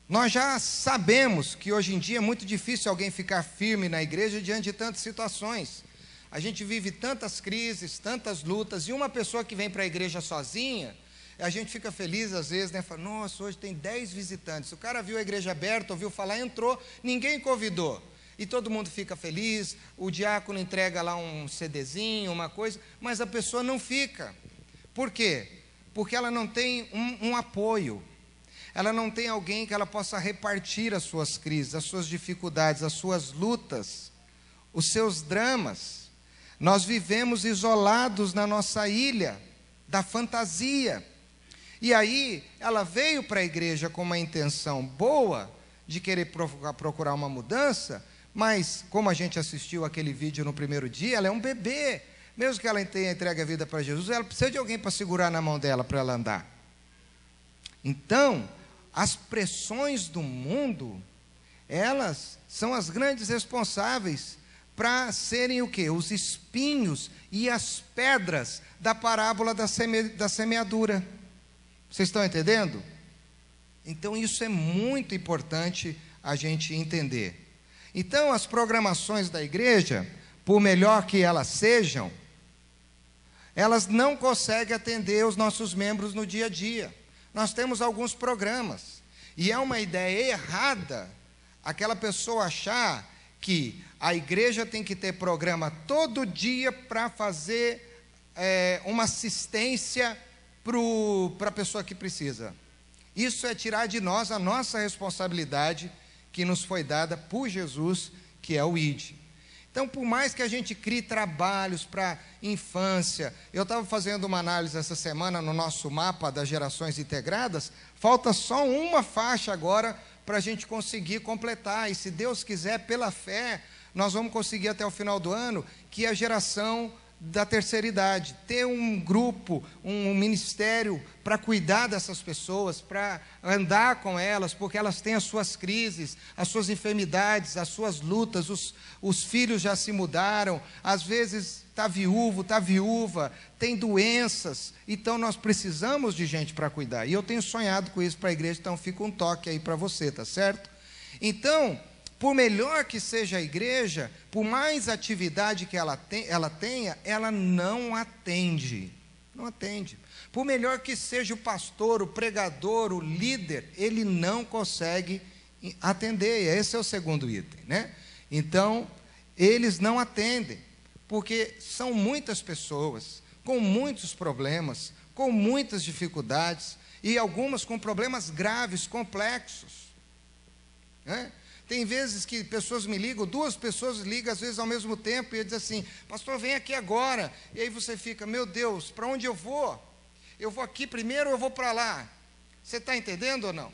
nós já sabemos que hoje em dia é muito difícil alguém ficar firme na igreja diante de tantas situações. A gente vive tantas crises, tantas lutas, e uma pessoa que vem para a igreja sozinha, a gente fica feliz às vezes, né? Fala: nossa, hoje tem 10 visitantes. O cara viu a igreja aberta, ouviu falar, entrou, ninguém convidou. E todo mundo fica feliz, o diácono entrega lá um CDzinho, uma coisa, mas a pessoa não fica. Por quê? Porque ela não tem um apoio. Ela não tem alguém que ela possa repartir as suas crises, as suas dificuldades, as suas lutas, os seus dramas. Nós vivemos isolados na nossa ilha da fantasia. E aí, ela veio para a igreja com uma intenção boa, de querer procurar uma mudança, mas, como a gente assistiu aquele vídeo no primeiro dia, ela é um bebê. Mesmo que ela tenha entregue a vida para Jesus, ela precisa de alguém para segurar na mão dela, para ela andar. Então, as pressões do mundo, elas são as grandes responsáveis para serem o quê? Os espinhos e as pedras da parábola da semeadura. Vocês estão entendendo? Então, isso é muito importante a gente entender. Então, as programações da igreja, por melhor que elas sejam, elas não conseguem atender os nossos membros no dia a dia. Nós temos alguns programas, e é uma ideia errada aquela pessoa achar que a igreja tem que ter programa todo dia para fazer uma assistência para a pessoa que precisa. Isso é tirar de nós a nossa responsabilidade que nos foi dada por Jesus, que é o ID. Então, por mais que a gente crie trabalhos para infância, eu estava fazendo uma análise essa semana no nosso mapa das gerações integradas, falta só uma faixa agora para a gente conseguir completar, e se Deus quiser, pela fé, nós vamos conseguir até o final do ano, que a geração da terceira idade, ter um grupo, um ministério para cuidar dessas pessoas, para andar com elas, porque elas têm as suas crises, as suas enfermidades, as suas lutas, os filhos já se mudaram, às vezes está viúvo, está viúva, tem doenças, então nós precisamos de gente para cuidar, e eu tenho sonhado com isso para a igreja, então fica um toque aí para você, tá certo? Então, por melhor que seja a igreja, por mais atividade que ela tenha, ela não atende. Não atende. Por melhor que seja o pastor, o pregador, o líder, ele não consegue atender. Esse é o segundo item, né? Então, eles não atendem, porque são muitas pessoas, com muitos problemas, com muitas dificuldades, e algumas com problemas graves, complexos, né? Tem vezes que pessoas me ligam, duas pessoas ligam às vezes ao mesmo tempo, e dizem assim, pastor, vem aqui agora. E aí você fica, meu Deus, para onde eu vou? Eu vou aqui primeiro ou eu vou para lá? Você está entendendo ou não?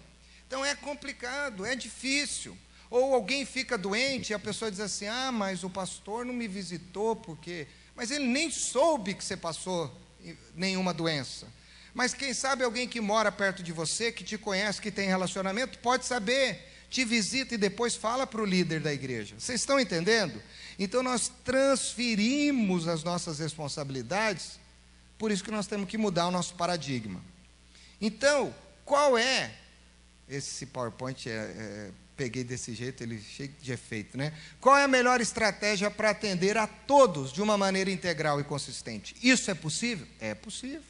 Então é complicado, é difícil. Ou alguém fica doente e a pessoa diz assim, mas o pastor não me visitou porque... Mas ele nem soube que você passou nenhuma doença. Mas quem sabe alguém que mora perto de você, que te conhece, que tem relacionamento, pode saber, te visita e depois fala para o líder da igreja. Vocês estão entendendo? Então nós transferimos as nossas responsabilidades, por isso que nós temos que mudar o nosso paradigma. Então, qual é, esse PowerPoint peguei desse jeito, ele é cheio de efeito, né? Qual é a melhor estratégia para atender a todos de uma maneira integral e consistente? Isso é possível? É possível.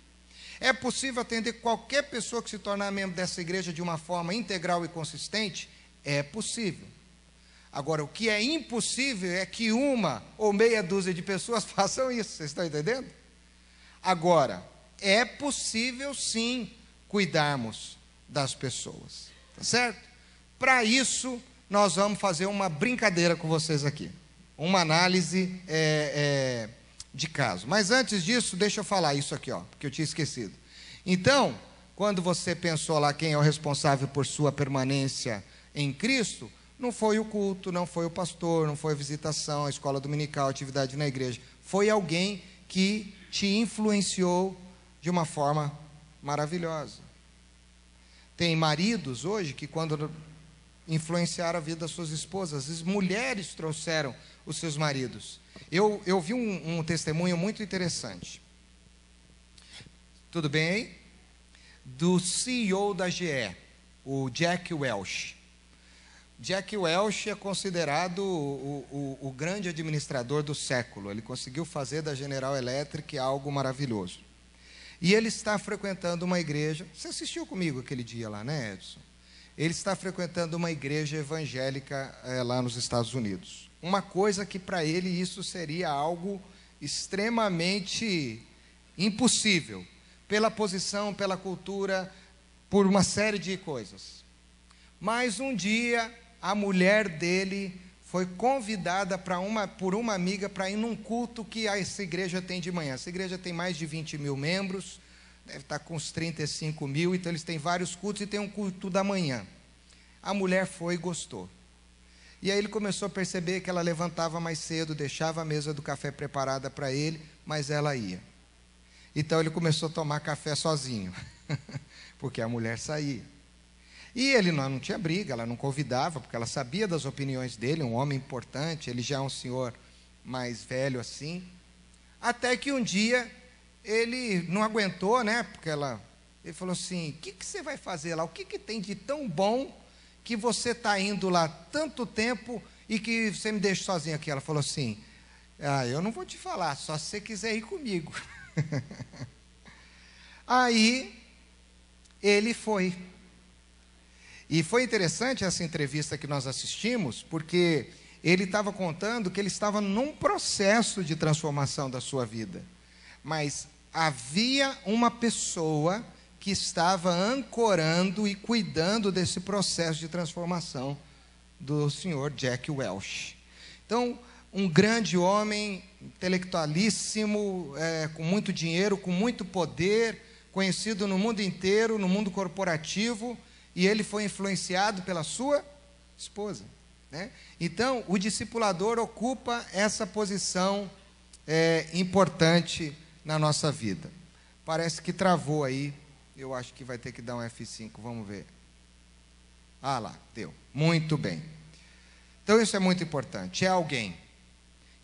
É possível atender qualquer pessoa que se tornar membro dessa igreja de uma forma integral e consistente? É possível. Agora, o que é impossível é que uma ou meia dúzia de pessoas façam isso, vocês estão entendendo? Agora, é possível sim cuidarmos das pessoas, tá certo? Para isso, nós vamos fazer uma brincadeira com vocês aqui, uma análise de caso. Mas antes disso, deixa eu falar isso aqui, porque eu tinha esquecido. Então, quando você pensou lá quem é o responsável por sua permanência em Cristo, não foi o culto, não foi o pastor, não foi a visitação, a escola dominical, a atividade na igreja. Foi alguém que te influenciou de uma forma maravilhosa. Tem maridos hoje que quando influenciaram a vida das suas esposas, as mulheres trouxeram os seus maridos. Eu vi um testemunho muito interessante. Tudo bem aí? Do CEO da GE, o Jack Welch. Jack Welch é considerado o grande administrador do século. Ele conseguiu fazer da General Electric algo maravilhoso. E ele está frequentando uma igreja. Você assistiu comigo aquele dia lá, né, Edson? Ele está frequentando uma igreja evangélica lá nos Estados Unidos. Uma coisa que para ele isso seria algo extremamente impossível, pela posição, pela cultura, por uma série de coisas. Mas um dia a mulher dele foi convidada por uma amiga para ir num culto que essa igreja tem de manhã. Essa igreja tem mais de 20 mil membros, deve estar com uns 35 mil, então eles têm vários cultos e tem um culto da manhã. A mulher foi e gostou. E aí ele começou a perceber que ela levantava mais cedo, deixava a mesa do café preparada para ele, mas ela ia. Então ele começou a tomar café sozinho, porque a mulher saía. E ele não tinha briga, ela não convidava, porque ela sabia das opiniões dele, um homem importante, ele já é um senhor mais velho assim. Até que um dia ele não aguentou, né? Porque ele falou assim, o que você vai fazer lá? O que tem de tão bom que você está indo lá tanto tempo e que você me deixa sozinho aqui? Ela falou assim, eu não vou te falar, só se você quiser ir comigo. Aí ele foi. E foi interessante essa entrevista que nós assistimos, porque ele estava contando que ele estava num processo de transformação da sua vida. Mas havia uma pessoa que estava ancorando e cuidando desse processo de transformação do senhor Jack Welch. Então, um grande homem, intelectualíssimo, com muito dinheiro, com muito poder, conhecido no mundo inteiro, no mundo corporativo, e ele foi influenciado pela sua esposa, né? Então, o discipulador ocupa essa posição importante na nossa vida. Parece que travou aí. Eu acho que vai ter que dar um F5. Vamos ver. Ah lá, deu. Muito bem. Então isso é muito importante. É alguém.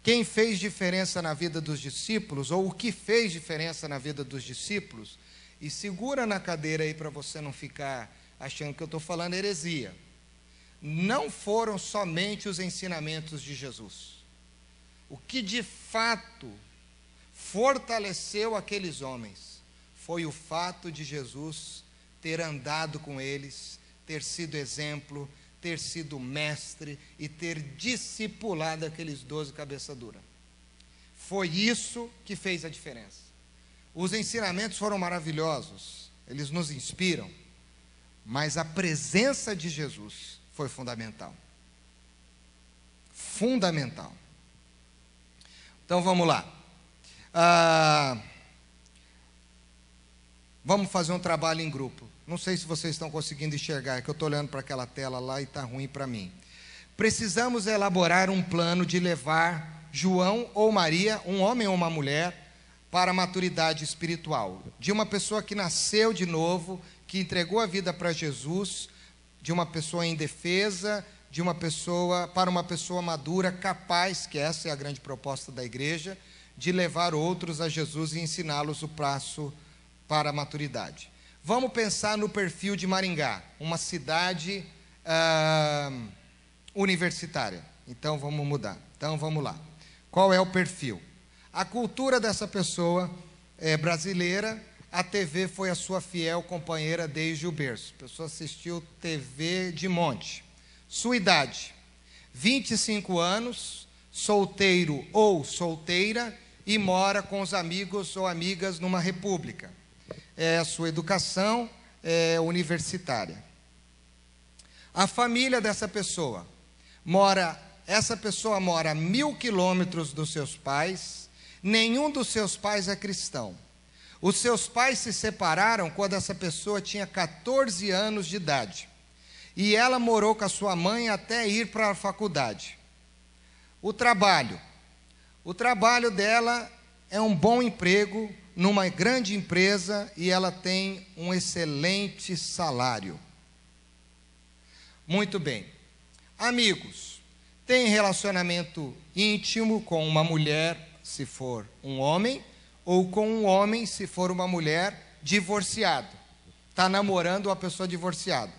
Quem fez diferença na vida dos discípulos, ou o que fez diferença na vida dos discípulos, e segura na cadeira aí para você não ficar achando que eu estou falando heresia. Não foram somente os ensinamentos de Jesus. O que de fato fortaleceu aqueles homens foi o fato de Jesus ter andado com eles, ter sido exemplo, ter sido mestre e ter discipulado aqueles 12 cabeça dura. Foi isso que fez a diferença. Os ensinamentos foram maravilhosos, eles nos inspiram, mas a presença de Jesus foi fundamental. Fundamental. Então vamos lá. Vamos fazer um trabalho em grupo. Não sei se vocês estão conseguindo enxergar, é que eu estou olhando para aquela tela lá e está ruim para mim. Precisamos elaborar um plano de levar João ou Maria, um homem ou uma mulher, para a maturidade espiritual. De uma pessoa que nasceu de novo, que entregou a vida para Jesus, de uma pessoa indefesa, de uma pessoa para uma pessoa madura, capaz, que essa é a grande proposta da igreja, de levar outros a Jesus e ensiná-los o passo para a maturidade. Vamos pensar no perfil de Maringá, uma cidade universitária. Então vamos mudar. Então vamos lá. Qual é o perfil? A cultura dessa pessoa é brasileira. A TV foi a sua fiel companheira desde o berço. A pessoa assistiu TV de monte. Sua idade: 25 anos, solteiro ou solteira, e mora com os amigos ou amigas numa república. A sua educação é universitária. A família dessa pessoa essa pessoa mora a 1.000 quilômetros dos seus pais. Nenhum dos seus pais é cristão. Os seus pais se separaram quando essa pessoa tinha 14 anos de idade. E ela morou com a sua mãe até ir para a faculdade. O trabalho dela é um bom emprego numa grande empresa e ela tem um excelente salário. Muito bem. Amigos. Tem relacionamento íntimo com uma mulher, se for um homem, ou com um homem, se for uma mulher, divorciado. Está namorando uma pessoa divorciada.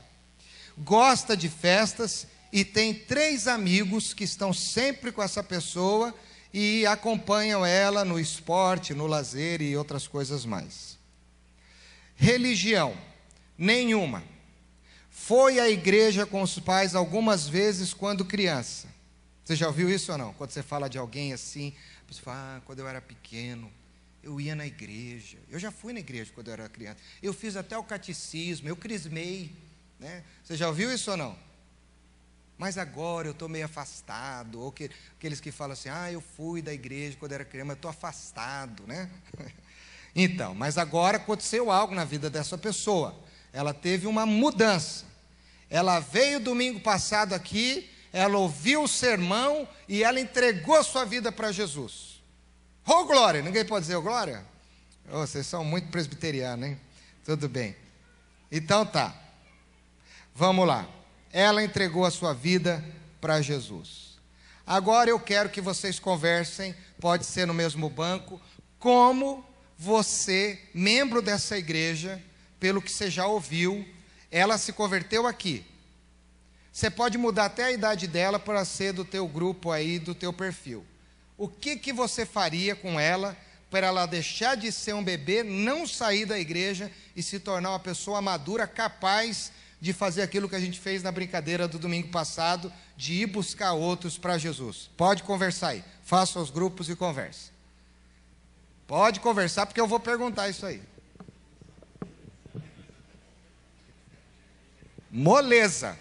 Gosta de festas e tem 3 amigos que estão sempre com essa pessoa e acompanham ela no esporte, no lazer e outras coisas mais. Religião: nenhuma. Foi à igreja com os pais algumas vezes quando criança. Você já ouviu isso ou não? Quando você fala de alguém assim, você fala, quando eu era pequeno, eu ia na igreja. Eu já fui na igreja quando eu era criança. Eu fiz até o catecismo, eu crismei. Né? Você já ouviu isso ou não? Mas agora eu estou meio afastado. Ou aqueles que falam assim, eu fui da igreja quando eu era criança, mas eu estou afastado. Né? Então, mas agora aconteceu algo na vida dessa pessoa. Ela teve uma mudança. Ela veio domingo passado aqui, ela ouviu o sermão e ela entregou a sua vida para Jesus. Oh, glória! Ninguém pode dizer oh, glória? Oh, vocês são muito presbiterianos, hein? Tudo bem. Então tá. Vamos lá. Ela entregou a sua vida para Jesus. Agora eu quero que vocês conversem, pode ser no mesmo banco, como você, membro dessa igreja, pelo que você já ouviu, ela se converteu aqui. Você pode mudar até a idade dela para ser do teu grupo aí, do teu perfil. O que você faria com ela para ela deixar de ser um bebê, não sair da igreja e se tornar uma pessoa madura, capaz de fazer aquilo que a gente fez na brincadeira do domingo passado, de ir buscar outros para Jesus? Pode conversar aí. Faça os grupos e converse. Pode conversar, porque eu vou perguntar isso aí. Moleza.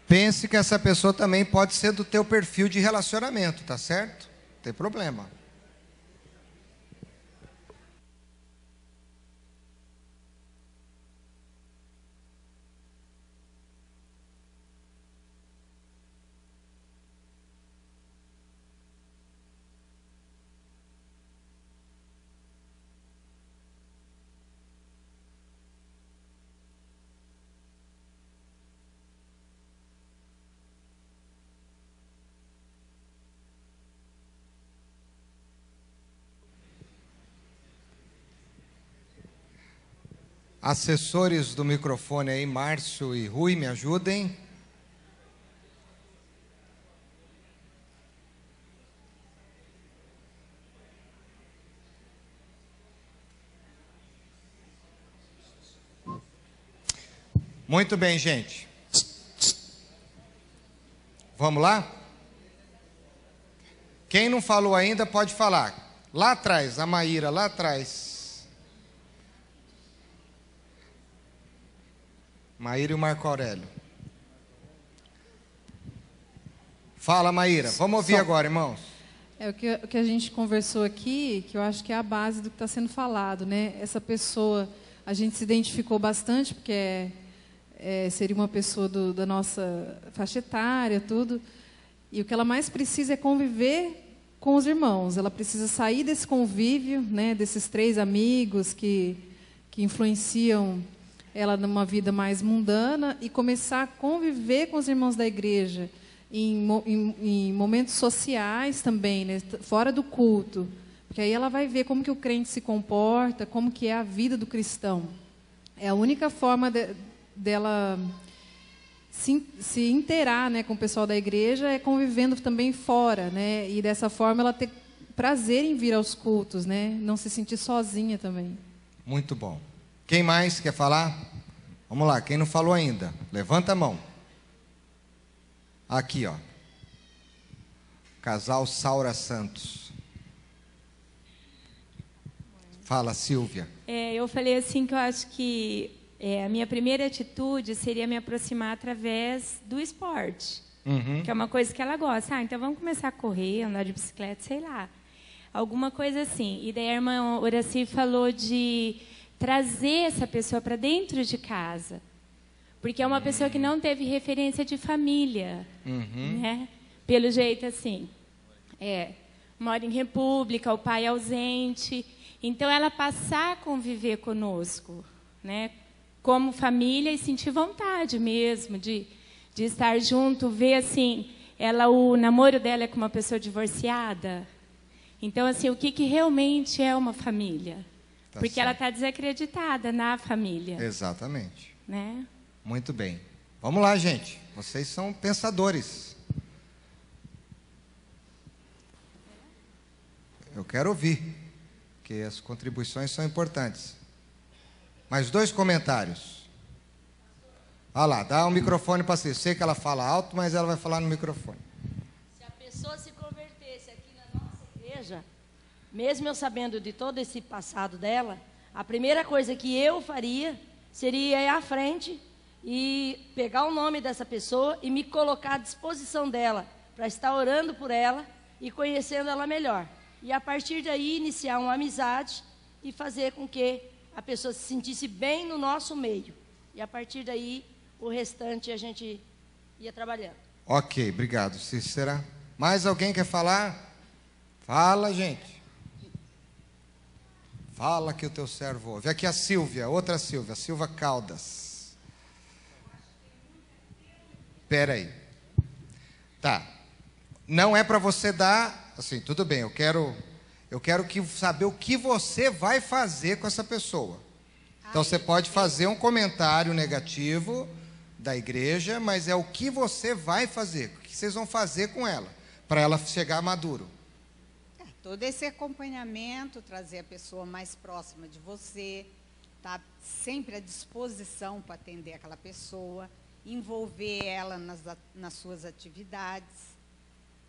pense que essa pessoa também pode ser do teu perfil de relacionamento, tá certo? Não tem problema. Assessores do microfone aí, Márcio e Rui, me ajudem. Muito bem, gente. Vamos lá? Quem não falou ainda pode falar. Lá atrás, a Maíra, lá atrás. Maíra e o Marco Aurélio. Fala, Maíra. Vamos ouvir agora, irmãos. O que a gente conversou aqui, que eu acho que é a base do que está sendo falado, né? Essa pessoa, a gente se identificou bastante, porque seria uma pessoa da nossa faixa etária, tudo. E o que ela mais precisa é conviver com os irmãos. Ela precisa sair desse convívio, né? Desses 3 amigos que influenciam ela numa vida mais mundana e começar a conviver com os irmãos da igreja em momentos sociais também, né, fora do culto, porque aí ela vai ver como que o crente se comporta, como que é a vida do cristão. É a única forma dela se inteirar, né, com o pessoal da igreja, é convivendo também fora, né, e dessa forma ela ter prazer em vir aos cultos, né, não se sentir sozinha também. Muito bom. Quem mais quer falar? Vamos lá, quem não falou ainda, levanta a mão. Aqui, ó. Casal Saura Santos. Fala, Silvia. Eu falei assim que eu acho que a minha primeira atitude seria me aproximar através do esporte, que é uma coisa que ela gosta. Então vamos começar a correr, andar de bicicleta, sei lá. Alguma coisa assim. E daí a irmã Horaci falou de trazer essa pessoa para dentro de casa, porque é uma pessoa que não teve referência de família, né? Pelo jeito assim, mora em república, o pai é ausente, então ela passar a conviver conosco, né? Como família e sentir vontade mesmo de estar junto, ver assim, o namoro dela é com uma pessoa divorciada, então assim, o que realmente é uma família? Porque certo. Ela está desacreditada na família. Exatamente. Né? Muito bem. Vamos lá, gente. Vocês são pensadores. Eu quero ouvir, porque as contribuições são importantes. Mais 2 comentários. Olha lá, dá um microfone para você. Sei que ela fala alto, mas ela vai falar no microfone. Se a pessoa se convertesse aqui na nossa igreja, mesmo eu sabendo de todo esse passado dela, a primeira coisa que eu faria seria ir à frente e pegar o nome dessa pessoa e me colocar à disposição dela, para estar orando por ela e conhecendo ela melhor. E a partir daí iniciar uma amizade e fazer com que a pessoa se sentisse bem no nosso meio. E a partir daí, o restante a gente ia trabalhando. Ok, obrigado, Cícera. Mais alguém quer falar? Fala, gente. Fala que o teu servo ouve. Aqui a Silvia, outra Silvia, Silva Caldas. Espera aí. Tá. Não é para você dar, assim, tudo bem, eu quero saber o que você vai fazer com essa pessoa. Então você pode fazer um comentário negativo da igreja, mas é o que você vai fazer, o que vocês vão fazer com ela, para ela chegar maduro. Todo esse acompanhamento, trazer a pessoa mais próxima de você, estar sempre à disposição para atender aquela pessoa, envolver ela nas suas atividades.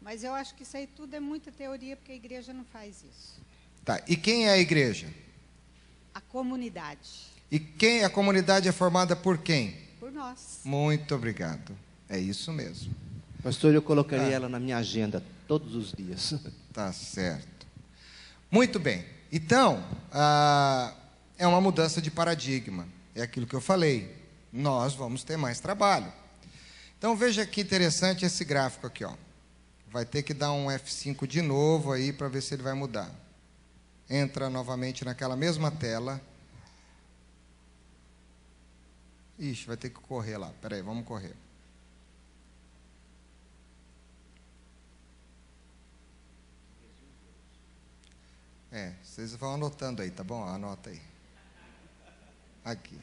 Mas eu acho que isso aí tudo é muita teoria, porque a igreja não faz isso. Tá, e quem é a igreja? A comunidade. E a comunidade é formada por quem? Por nós. Muito obrigado. É isso mesmo. Pastor, eu colocaria ela na minha agenda todos os dias. Tá certo. Muito bem. Então, é uma mudança de paradigma. É aquilo que eu falei. Nós vamos ter mais trabalho. Então, veja que interessante esse gráfico aqui, ó. Vai ter que dar um F5 de novo aí para ver se ele vai mudar. Entra novamente naquela mesma tela. Ixi, vai ter que correr lá. Espera aí, vamos correr. Vocês vão anotando aí, tá bom? Anota aí. Aqui.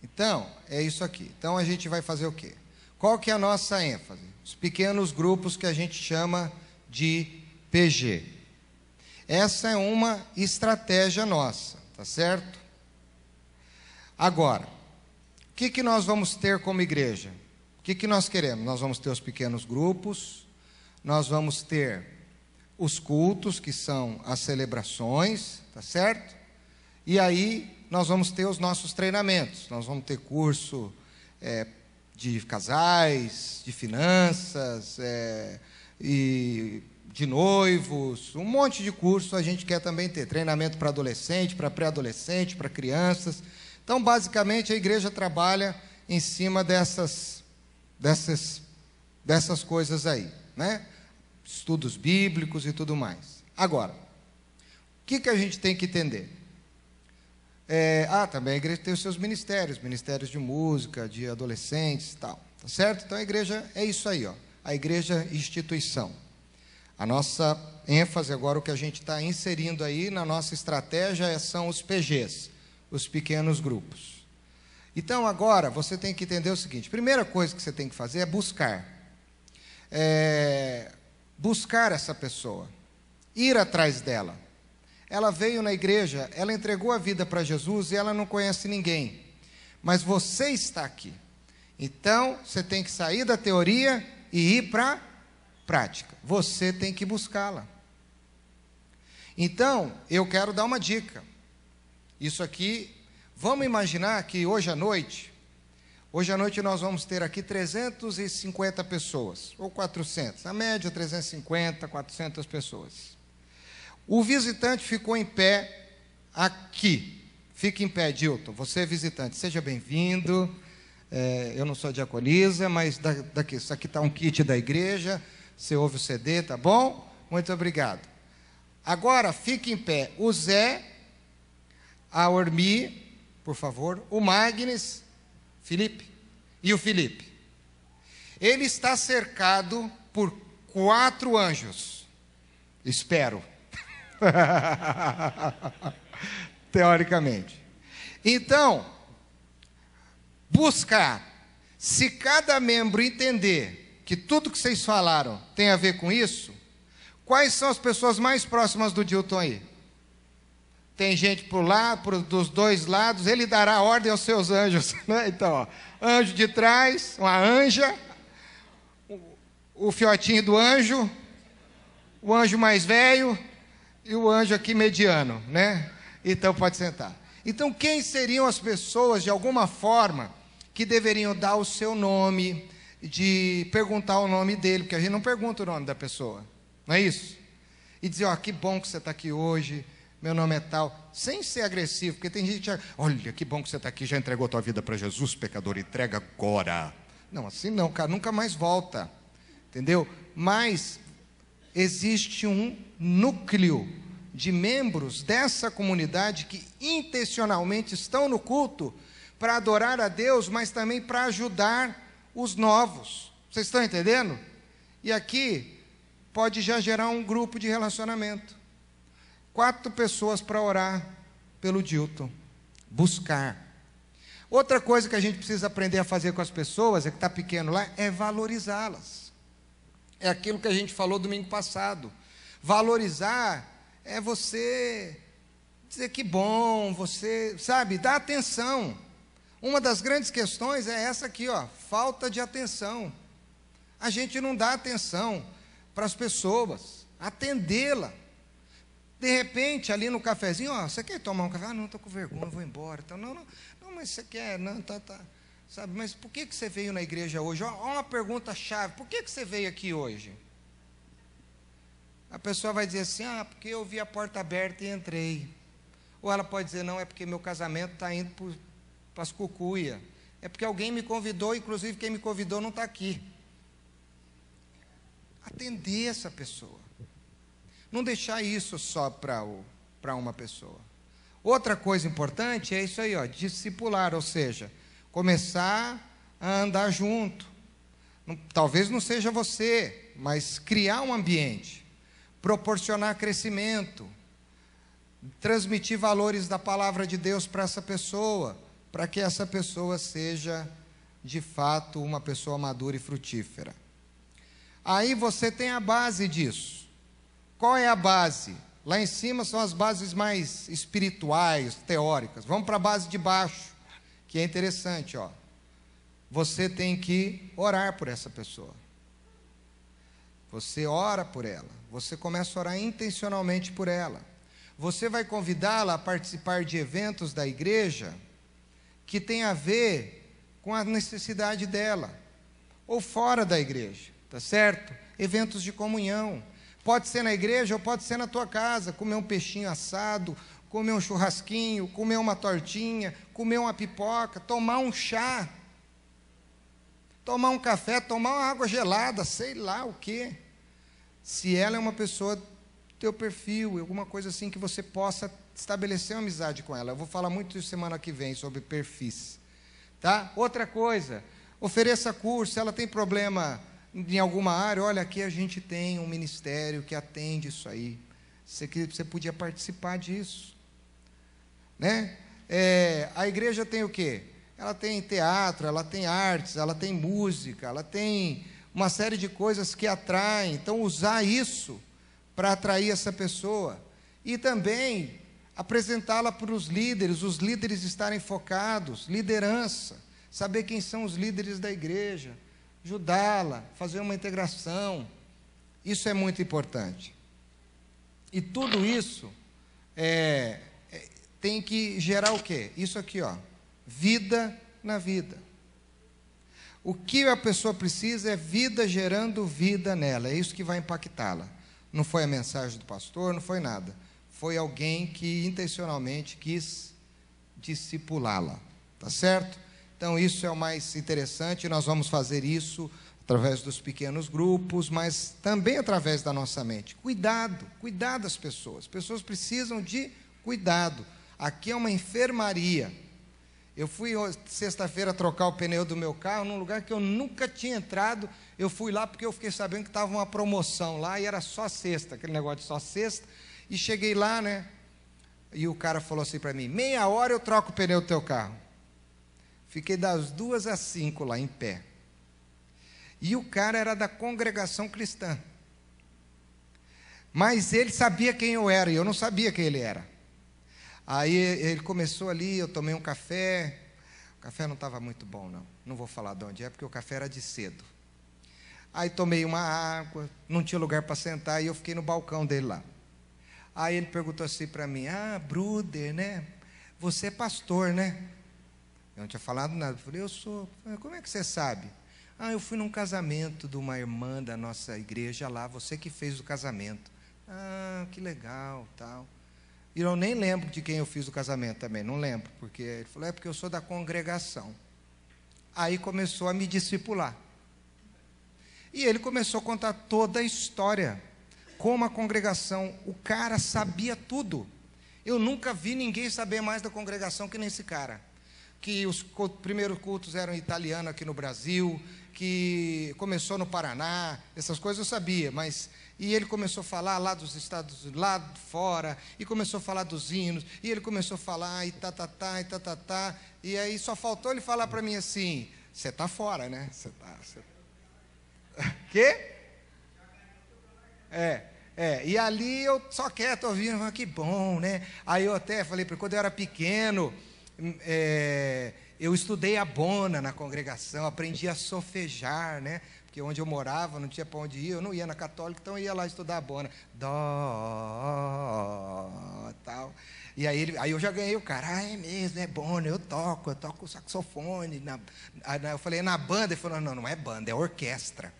Então, é isso aqui. Então, a gente vai fazer o quê? Qual que é a nossa ênfase? Os pequenos grupos que a gente chama de PG. Essa é uma estratégia nossa, tá certo? Agora, o que nós vamos ter como igreja? O que nós queremos? Nós vamos ter os pequenos grupos, nós vamos ter os cultos, que são as celebrações, tá certo? E aí nós vamos ter os nossos treinamentos. Nós vamos ter curso de casais, de finanças, e de noivos, um monte de curso a gente quer também ter. Treinamento para adolescente, para pré-adolescente, para crianças. Então, basicamente, a igreja trabalha em cima dessas coisas aí, né? Estudos bíblicos e tudo mais. Agora, o que a gente tem que entender? Também a igreja tem os seus ministérios de música, de adolescentes e tal, tá certo? Então a igreja é isso aí, ó, a igreja instituição. A nossa ênfase agora, o que a gente está inserindo aí na nossa estratégia são os PGs, os pequenos grupos. Então agora você tem que entender o seguinte: primeira coisa que você tem que fazer é buscar. Buscar essa pessoa, ir atrás dela. Ela veio na igreja, ela entregou a vida para Jesus e ela não conhece ninguém. Mas você está aqui. Então, você tem que sair da teoria e ir para a prática. Você tem que buscá-la. Então, eu quero dar uma dica. Isso aqui, vamos imaginar que hoje à noite nós vamos ter aqui 350 pessoas, ou 400. A média, 350, 400 pessoas. O visitante ficou em pé aqui. Fique em pé, Dilton. Você é visitante, seja bem-vindo. Eu não sou diaconisa, mas daqui, isso aqui está um kit da igreja. Você ouve o CD, tá bom? Muito obrigado. Agora, fique em pé o Zé, a Ormi, por favor, o Magnes, Felipe e o Felipe. Ele está cercado por 4 anjos. Espero. Teoricamente. Então, buscar. Se cada membro entender que tudo que vocês falaram tem a ver com isso, quais são as pessoas mais próximas do Dilton aí? Tem gente por lá, dos dois lados, ele dará ordem aos seus anjos, né? Então, ó, anjo de trás, uma anja, o fiotinho do anjo, o anjo mais velho e o anjo aqui mediano, né? Então pode sentar. Então, quem seriam as pessoas, de alguma forma, que deveriam dar o seu nome, de perguntar o nome dele, porque a gente não pergunta o nome da pessoa, não é isso? E dizer, ó, que bom que você está aqui hoje, meu nome é tal, sem ser agressivo, porque tem gente que olha, que bom que você está aqui, já entregou a tua vida para Jesus, pecador, entrega agora. Não, assim não, cara, nunca mais volta, entendeu? Mas existe um núcleo de membros dessa comunidade que intencionalmente estão no culto para adorar a Deus, mas também para ajudar os novos. Vocês estão entendendo? E aqui pode já gerar um grupo de relacionamento. 4 pessoas para orar pelo Dilton. Buscar. Outra coisa que a gente precisa aprender a fazer com as pessoas, que está pequeno lá, é valorizá-las. É aquilo que a gente falou domingo passado. Valorizar é você dizer que bom, você, sabe, dá atenção. Uma das grandes questões é essa aqui, ó, falta de atenção. A gente não dá atenção para as pessoas, atendê-la. De repente, ali no cafezinho, ó, você quer tomar um café? Ah, não, estou com vergonha, vou embora. Então, não, mas você quer, não, tá. Sabe, mas por que você veio na igreja hoje? Olha uma pergunta chave, por que você veio aqui hoje? A pessoa vai dizer assim, porque eu vi a porta aberta e entrei. Ou ela pode dizer, não, é porque meu casamento está indo para as cucuia. É porque alguém me convidou, inclusive quem me convidou não está aqui. Atender essa pessoa. Não deixar isso só para uma pessoa. Outra coisa importante é isso aí, discipular, ou seja, começar a andar junto. Talvez não seja você, mas criar um ambiente, proporcionar crescimento, transmitir valores da palavra de Deus para essa pessoa, para que essa pessoa seja, de fato, uma pessoa madura e frutífera. Aí você tem a base disso. Qual é a base? Lá em cima são as bases mais espirituais, teóricas. Vamos para a base de baixo, que é interessante, Você tem que orar por essa pessoa. Você ora por ela. Você começa a orar intencionalmente por ela. Você vai convidá-la a participar de eventos da igreja que tem a ver com a necessidade dela, ou fora da igreja, tá certo? Eventos de comunhão. Pode ser na igreja ou pode ser na tua casa, comer um peixinho assado, comer um churrasquinho, comer uma tortinha, comer uma pipoca, tomar um chá, tomar um café, tomar uma água gelada, sei lá o quê. Se ela é uma pessoa do teu perfil, alguma coisa assim que você possa estabelecer uma amizade com ela. Eu vou falar muito isso semana que vem sobre perfis, tá? Outra coisa, ofereça curso. Se ela tem problema em alguma área, olha, aqui a gente tem um ministério que atende isso aí. Você podia participar disso, né? A igreja tem o quê? Ela tem teatro, ela tem artes, ela tem música, ela tem uma série de coisas que atraem. Então, usar isso para atrair essa pessoa. E também apresentá-la para os líderes estarem focados, liderança, saber quem são os líderes da igreja, ajudá-la, fazer uma integração. Isso é muito importante. E tudo isso tem que gerar o quê? Isso aqui, vida na vida. O que a pessoa precisa é vida gerando vida nela. É isso que vai impactá-la. Não foi a mensagem do pastor, não foi nada. Foi alguém que intencionalmente quis discipulá-la. Tá certo? Então, isso é o mais interessante. Nós vamos fazer isso através dos pequenos grupos, mas também através da nossa mente. Cuidado das pessoas. As pessoas precisam de cuidado. Aqui é uma enfermaria. Eu fui sexta-feira trocar o pneu do meu carro num lugar que eu nunca tinha entrado. Eu fui lá porque eu fiquei sabendo que estava uma promoção lá e era só sexta, aquele negócio de só sexta. E cheguei lá, né? E o cara falou assim para mim, 30 minutos eu troco o pneu do teu carro. Fiquei das 2 às 5 lá em pé. E o cara era da congregação cristã. Mas ele sabia quem eu era e eu não sabia quem ele era. Aí ele começou ali, eu tomei um café. O café não estava muito bom, não. Não vou falar de onde é, porque o café era de cedo. Aí tomei uma água, não tinha lugar para sentar, e eu fiquei no balcão dele lá. Aí ele perguntou assim para mim, brother, né? Você é pastor, né? Eu não tinha falado nada. Eu falei, eu sou. Como é que você sabe? Eu fui num casamento de uma irmã da nossa igreja lá, você que fez o casamento. Que legal, tal. E eu nem lembro de quem eu fiz o casamento também, não lembro, porque ele falou, porque eu sou da congregação. Aí começou a me discipular. E ele começou a contar toda a história, como a congregação, o cara sabia tudo. Eu nunca vi ninguém saber mais da congregação que nem esse cara. Que os primeiros cultos eram italianos aqui no Brasil, que começou no Paraná, essas coisas eu sabia, mas... E ele começou a falar lá dos estados, lá fora, e começou a falar dos hinos, e ele começou a falar, e e aí só faltou ele falar para mim assim, você está fora, né? Você tá... Quê? E ali eu só quieto ouvindo, que bom, né? Aí eu até falei, porque quando eu era pequeno, Eu estudei a bona na congregação, aprendi a solfejar, né? Porque onde eu morava não tinha para onde ir, eu não ia na católica, então eu ia lá estudar a bona. Dó, tal. E aí eu já ganhei o cara, é mesmo, é bona, eu toco saxofone. Eu falei, na banda? Ele falou, não é banda, é orquestra.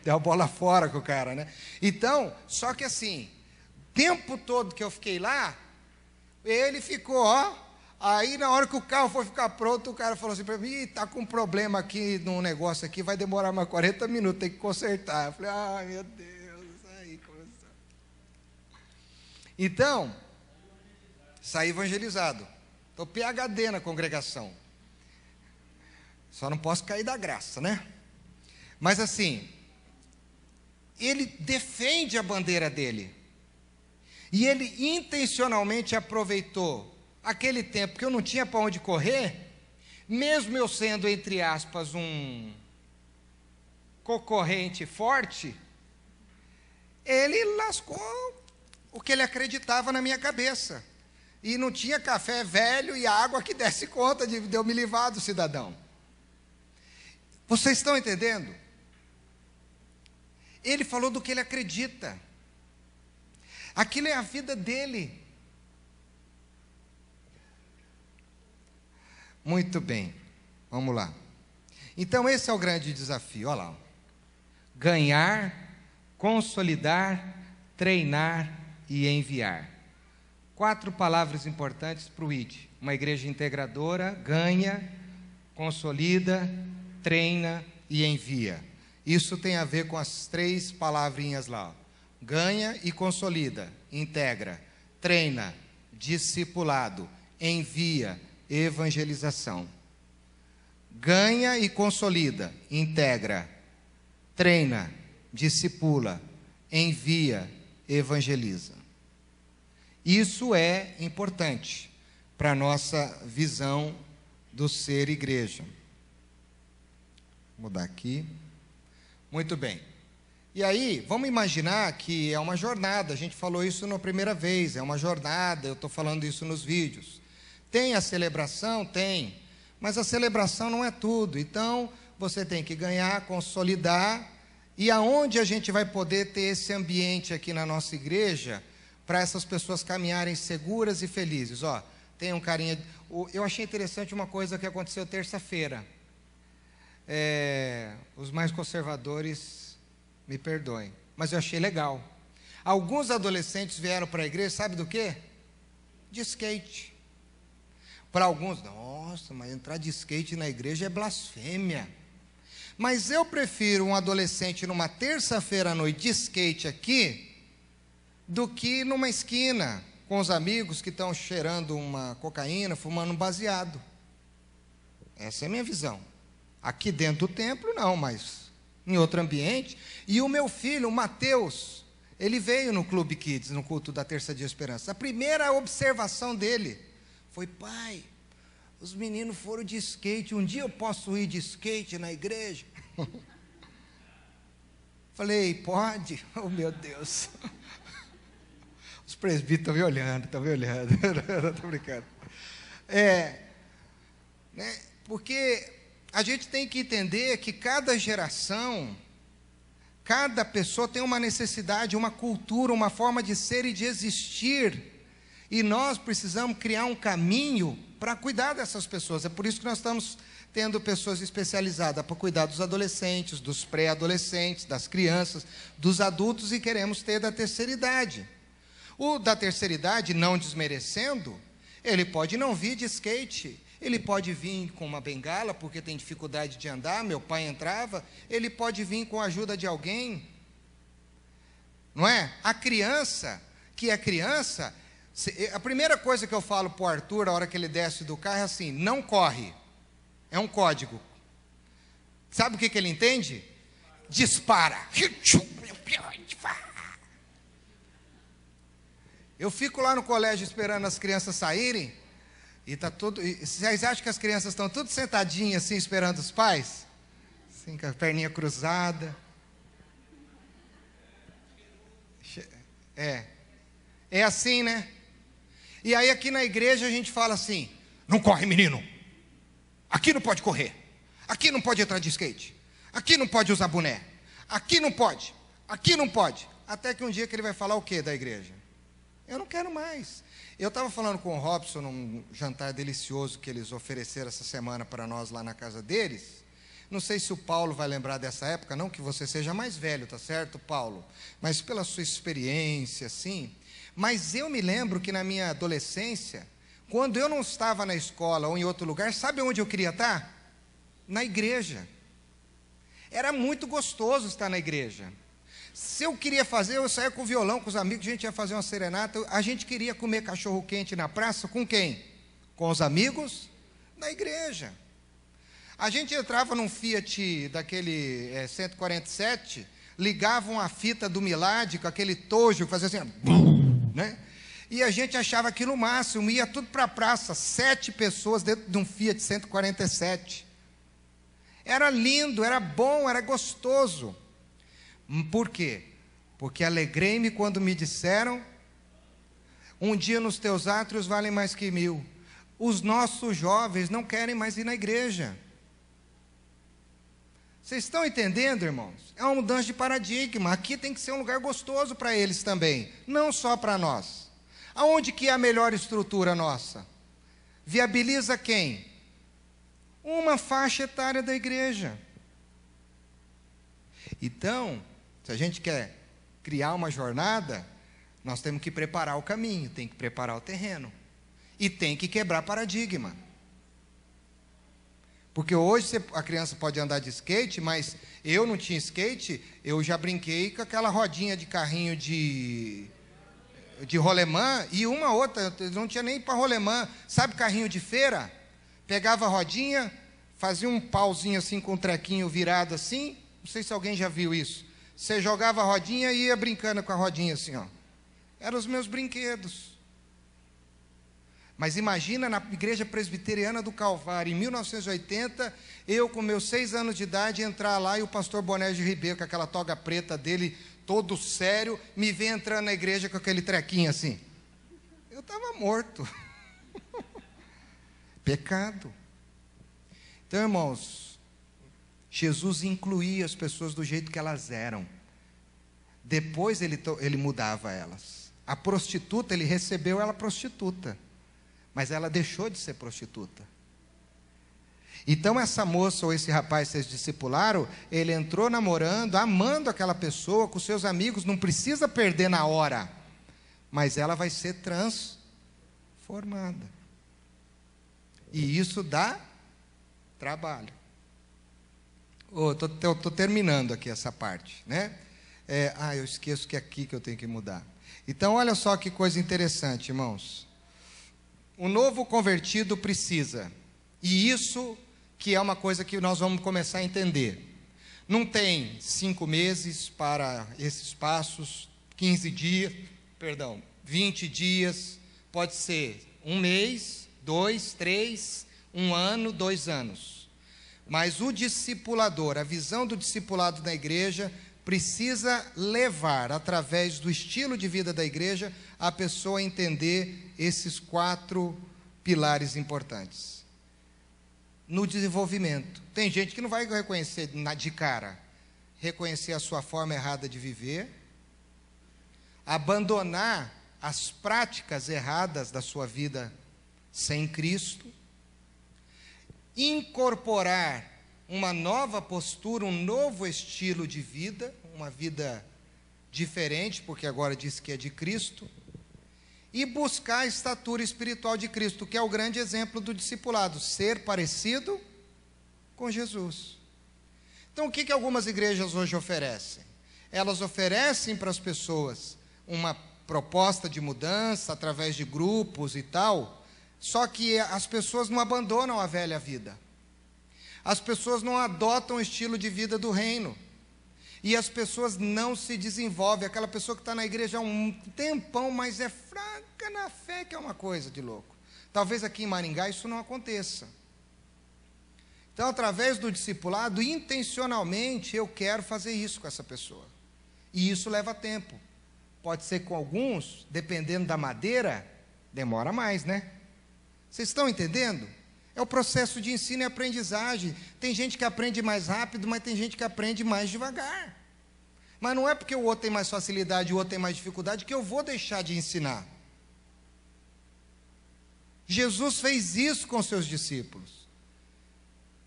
Deu a bola fora com o cara, né? Então, só que assim, tempo todo que eu fiquei lá, ele ficou, aí na hora que o carro foi ficar pronto, o cara falou assim para mim, tá com um problema aqui num negócio aqui, vai demorar mais 40 minutos, tem que consertar. Eu falei, ai meu Deus, aí começou. Então, saí evangelizado. Estou PhD na congregação. Só não posso cair da graça, né? Mas assim, ele defende a bandeira dele. E ele intencionalmente aproveitou aquele tempo que eu não tinha para onde correr, mesmo eu sendo, entre aspas, um concorrente forte, ele lascou o que ele acreditava na minha cabeça. E não tinha café velho e água que desse conta de eu me livrar do cidadão. Vocês estão entendendo? Ele falou do que ele acredita. Aquilo é a vida dele. Muito bem, vamos lá. Então esse é o grande desafio, olha lá. Ganhar, consolidar, treinar e enviar. 4 palavras importantes para o ID. Uma igreja integradora ganha, consolida, treina e envia. Isso tem a ver com as 3 palavrinhas lá. Ganha e consolida, integra, treina, discipulado, envia, evangelização. Ganha e consolida, integra, treina, discipula, envia, evangeliza. Isso é importante para a nossa visão do ser igreja. Vou mudar aqui. Muito bem. E aí, vamos imaginar que é uma jornada, a gente falou isso na primeira vez, é uma jornada, eu estou falando isso nos vídeos. Tem a celebração? Tem. Mas a celebração não é tudo. Então, você tem que ganhar, consolidar. E aonde a gente vai poder ter esse ambiente aqui na nossa igreja para essas pessoas caminharem seguras e felizes? Tem um carinha... Eu achei interessante uma coisa que aconteceu terça-feira. Os mais conservadores me perdoem, mas eu achei legal. Alguns adolescentes vieram para a igreja, sabe do quê? De skate. Para alguns, nossa, mas entrar de skate na igreja é blasfêmia. Mas eu prefiro um adolescente numa terça-feira à noite de skate aqui, do que numa esquina, com os amigos que estão cheirando uma cocaína, fumando um baseado. Essa é a minha visão. Aqui dentro do templo, não, mas em outro ambiente. E o meu filho, o Mateus, ele veio no Clube Kids, no culto da Terça Dia Esperança. A primeira observação dele foi: pai, os meninos foram de skate, um dia eu posso ir de skate na igreja? Falei, pode? Oh, meu Deus. Os presbíteros estão me olhando, estou brincando. Porque a gente tem que entender que cada geração, cada pessoa tem uma necessidade, uma cultura, uma forma de ser e de existir. E nós precisamos criar um caminho para cuidar dessas pessoas. É por isso que nós estamos tendo pessoas especializadas para cuidar dos adolescentes, dos pré-adolescentes, das crianças, dos adultos, e queremos ter da terceira idade. O da terceira idade, não desmerecendo, ele pode não vir de skate, ele pode vir com uma bengala porque tem dificuldade de andar, meu pai entrava, ele pode vir com a ajuda de alguém, não é? A criança, que é criança, a primeira coisa que eu falo para o Arthur, a hora que ele desce do carro, é assim: não corre, é um código. Sabe o que ele entende? Dispara. Eu fico lá no colégio esperando as crianças saírem, e tá tudo. Vocês acham que as crianças estão tudo sentadinhas assim, esperando os pais? Assim, com a perninha cruzada. É assim, né? E aí aqui na igreja a gente fala assim: não corre, menino. Aqui não pode correr. Aqui não pode entrar de skate. Aqui não pode usar boné. Aqui não pode. Aqui não pode. Até que um dia que ele vai falar o quê da igreja? Eu não quero mais. Eu estava falando com o Robson num jantar delicioso que eles ofereceram essa semana para nós lá na casa deles. Não sei se o Paulo vai lembrar dessa época, não que você seja mais velho, tá certo, Paulo? Mas pela sua experiência, sim. Mas eu me lembro que na minha adolescência, quando eu não estava na escola ou em outro lugar, sabe onde eu queria estar? Na igreja. Era muito gostoso estar na igreja. Se eu queria fazer, eu saía com o violão, com os amigos, a gente ia fazer uma serenata. A gente queria comer cachorro-quente na praça, com quem? Com os amigos? Na igreja. A gente entrava num Fiat daquele 147, ligava uma fita do Milad com aquele tojo que fazia assim, né? E a gente achava aquilo o máximo, ia tudo para a praça, 7 pessoas dentro de um Fiat 147. Era lindo, era bom, era gostoso. Por quê? Porque alegrei-me quando me disseram, um dia nos teus átrios valem mais que 1000. Os nossos jovens não querem mais ir na igreja. Vocês estão entendendo, irmãos? É uma mudança de paradigma. Aqui tem que ser um lugar gostoso para eles também, não só para nós. Aonde que é a melhor estrutura nossa? Viabiliza quem? Uma faixa etária da igreja. Então, se a gente quer criar uma jornada, nós temos que preparar o caminho, tem que preparar o terreno. E tem que quebrar paradigma. Porque hoje a criança pode andar de skate, mas eu não tinha skate, eu já brinquei com aquela rodinha de carrinho de rolemã e uma outra, não tinha nem para rolemã. Sabe carrinho de feira? Pegava a rodinha, fazia um pauzinho assim com um trequinho virado assim, não sei se alguém já viu isso. Você jogava a rodinha e ia brincando com a rodinha assim, ó. Eram os meus brinquedos. Mas imagina na igreja presbiteriana do Calvário, em 1980, eu com meus 6 anos de idade, entrar lá e o pastor Bonésio Ribeiro, com aquela toga preta dele, todo sério, me vê entrando na igreja com aquele trequinho assim. Eu estava morto. Pecado. Então, irmãos, Jesus incluía as pessoas do jeito que elas eram. Depois ele mudava elas. A prostituta, ele recebeu ela prostituta. Mas ela deixou de ser prostituta. Então essa moça ou esse rapaz que vocês discipularam, ele entrou namorando, amando aquela pessoa, com seus amigos, não precisa perder na hora. Mas ela vai ser transformada. E isso dá trabalho. Estou terminando aqui essa parte, né? Eu esqueço que é aqui que eu tenho que mudar. Então olha só que coisa interessante, irmãos. O novo convertido precisa, e isso que é uma coisa que nós vamos começar a entender. Não tem 5 meses para esses passos, 15 dias, 20 dias, pode ser 1 mês, 2, 3, 1 ano, 2 anos. Mas o discipulador, a visão do discipulado na igreja, precisa levar, através do estilo de vida da igreja, a pessoa a entender esses 4 pilares importantes. No desenvolvimento, tem gente que não vai reconhecer de cara, reconhecer a sua forma errada de viver, abandonar as práticas erradas da sua vida sem Cristo, incorporar uma nova postura, um novo estilo de vida, uma vida diferente, porque agora diz que é de Cristo, e buscar a estatura espiritual de Cristo, que é o grande exemplo do discipulado, ser parecido com Jesus. Então, o que algumas igrejas hoje oferecem? Elas oferecem para as pessoas uma proposta de mudança através de grupos e tal, só que as pessoas não abandonam a velha vida. As pessoas não adotam o estilo de vida do reino. E as pessoas não se desenvolvem. Aquela pessoa que está na igreja há um tempão, mas é fraca na fé, que é uma coisa de louco. Talvez aqui em Maringá isso não aconteça. Então, através do discipulado, intencionalmente, eu quero fazer isso com essa pessoa. E isso leva tempo. Pode ser com alguns, dependendo da madeira, demora mais, né? Vocês estão entendendo? É o processo de ensino e aprendizagem. Tem gente que aprende mais rápido, mas tem gente que aprende mais devagar. Mas não é porque o outro tem mais facilidade e o outro tem mais dificuldade que eu vou deixar de ensinar. Jesus fez isso com seus discípulos.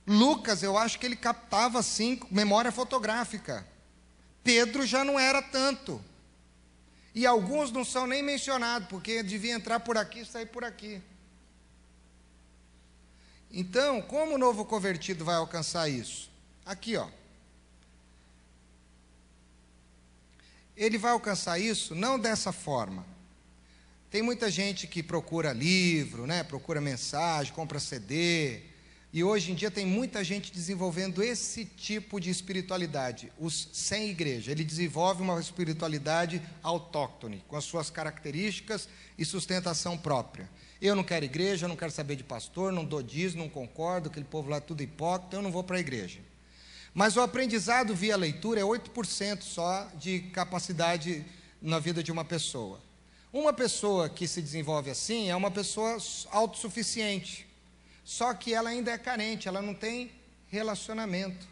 Lucas, eu acho que ele captava assim, memória fotográfica. Pedro já não era tanto. E alguns não são nem mencionados, porque devia entrar por aqui e sair por aqui. Então, como o novo convertido vai alcançar isso? Aqui, ó. Ele vai alcançar isso não dessa forma. Tem muita gente que procura livro, né? Procura mensagem, compra CD. E hoje em dia tem muita gente desenvolvendo esse tipo de espiritualidade, os sem igreja. Ele desenvolve uma espiritualidade autóctone, com as suas características e sustentação própria. Eu não quero igreja, eu não quero saber de pastor, não dou dízimo, não concordo, aquele povo lá é tudo hipócrita, eu não vou para a igreja. Mas o aprendizado via leitura é 8% só de capacidade na vida de uma pessoa. Uma pessoa que se desenvolve assim é uma pessoa autossuficiente. Só que ela ainda é carente, ela não tem relacionamento.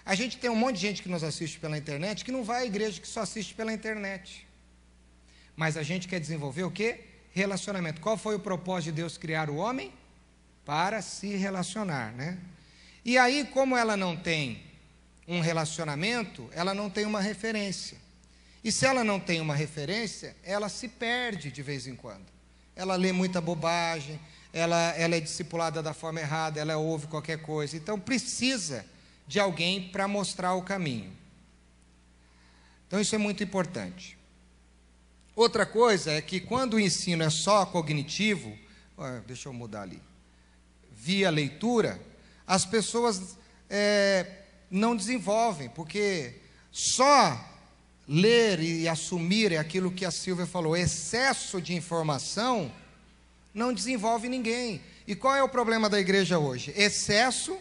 A gente tem um monte de gente que nos assiste pela internet, que não vai à igreja, que só assiste pela internet. Mas a gente quer desenvolver o quê? Relacionamento. Qual foi o propósito de Deus criar o homem? Para se relacionar, né? E aí, como ela não tem um relacionamento, ela não tem uma referência. E se ela não tem uma referência, ela se perde de vez em quando. Ela lê muita bobagem, ela é discipulada da forma errada, ela ouve qualquer coisa. Então, precisa de alguém para mostrar o caminho. Então, isso é muito importante. Outra coisa é que quando o ensino é só cognitivo, deixa eu mudar ali, via leitura, as pessoas não desenvolvem, porque só ler e assumir é aquilo que a Silvia falou, excesso de informação não desenvolve ninguém. E qual é o problema da igreja hoje? Excesso,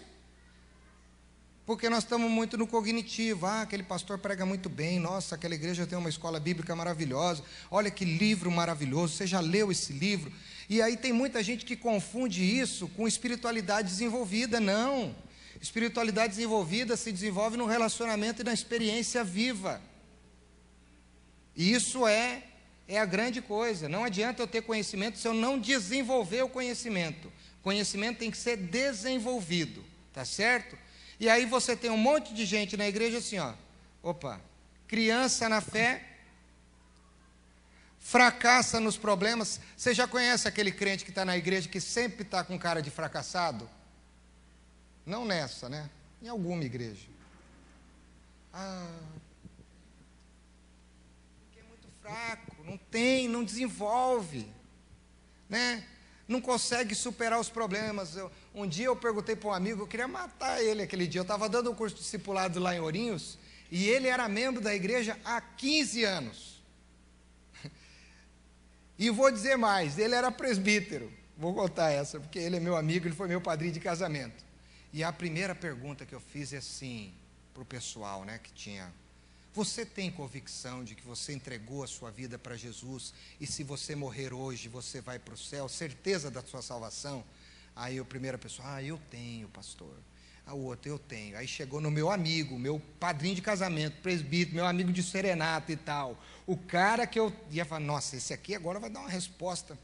porque nós estamos muito no cognitivo. Aquele pastor prega muito bem, nossa, aquela igreja tem uma escola bíblica maravilhosa, olha que livro maravilhoso, você já leu esse livro? E aí tem muita gente que confunde isso com espiritualidade desenvolvida. Não, espiritualidade desenvolvida se desenvolve no relacionamento e na experiência viva. E isso é a grande coisa. Não adianta eu ter conhecimento se eu não desenvolver o conhecimento. O conhecimento tem que ser desenvolvido, tá certo? E aí você tem um monte de gente na igreja assim, ó, criança na fé, fracassa nos problemas. Você já conhece aquele crente que está na igreja que sempre está com cara de fracassado? Não nessa, né? Em alguma igreja. Porque é muito fraco, não desenvolve, né? Não consegue superar os problemas. Um dia eu perguntei para um amigo, eu queria matar ele aquele dia. Eu estava dando um curso de discipulado lá em Ourinhos, e ele era membro da igreja há 15 anos. E vou dizer mais, ele era presbítero. Vou contar essa, porque ele é meu amigo, ele foi meu padrinho de casamento. E a primeira pergunta que eu fiz é assim, para o pessoal, né, que tinha... Você tem convicção de que você entregou a sua vida para Jesus e se você morrer hoje, você vai para o céu? Certeza da sua salvação? Aí a primeira pessoa, eu tenho, pastor. A outra, eu tenho. Aí chegou no meu amigo, meu padrinho de casamento, presbítero, meu amigo de serenata e tal. O cara que eu ia falar, nossa, esse aqui agora vai dar uma resposta.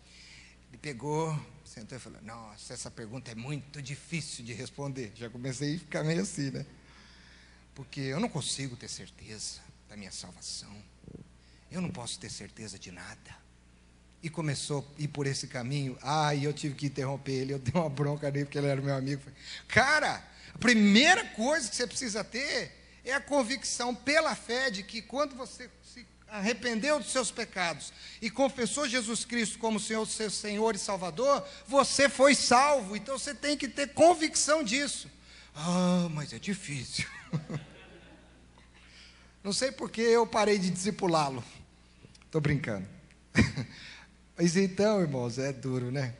Ele pegou, sentou e falou, nossa, essa pergunta é muito difícil de responder. Já comecei a ficar meio assim, né? Porque eu não consigo ter certeza da minha salvação. Eu não posso ter certeza de nada. E começou a ir por esse caminho. E eu tive que interromper ele. Eu dei uma bronca nele, porque ele era meu amigo. Falei, cara, a primeira coisa que você precisa ter é a convicção pela fé de que quando você se arrependeu dos seus pecados e confessou Jesus Cristo como seu Senhor e Salvador, você foi salvo. Então você tem que ter convicção disso. Mas é difícil. Não sei porque eu parei de discipulá-lo. Estou brincando. Mas então, irmãos, é duro, né?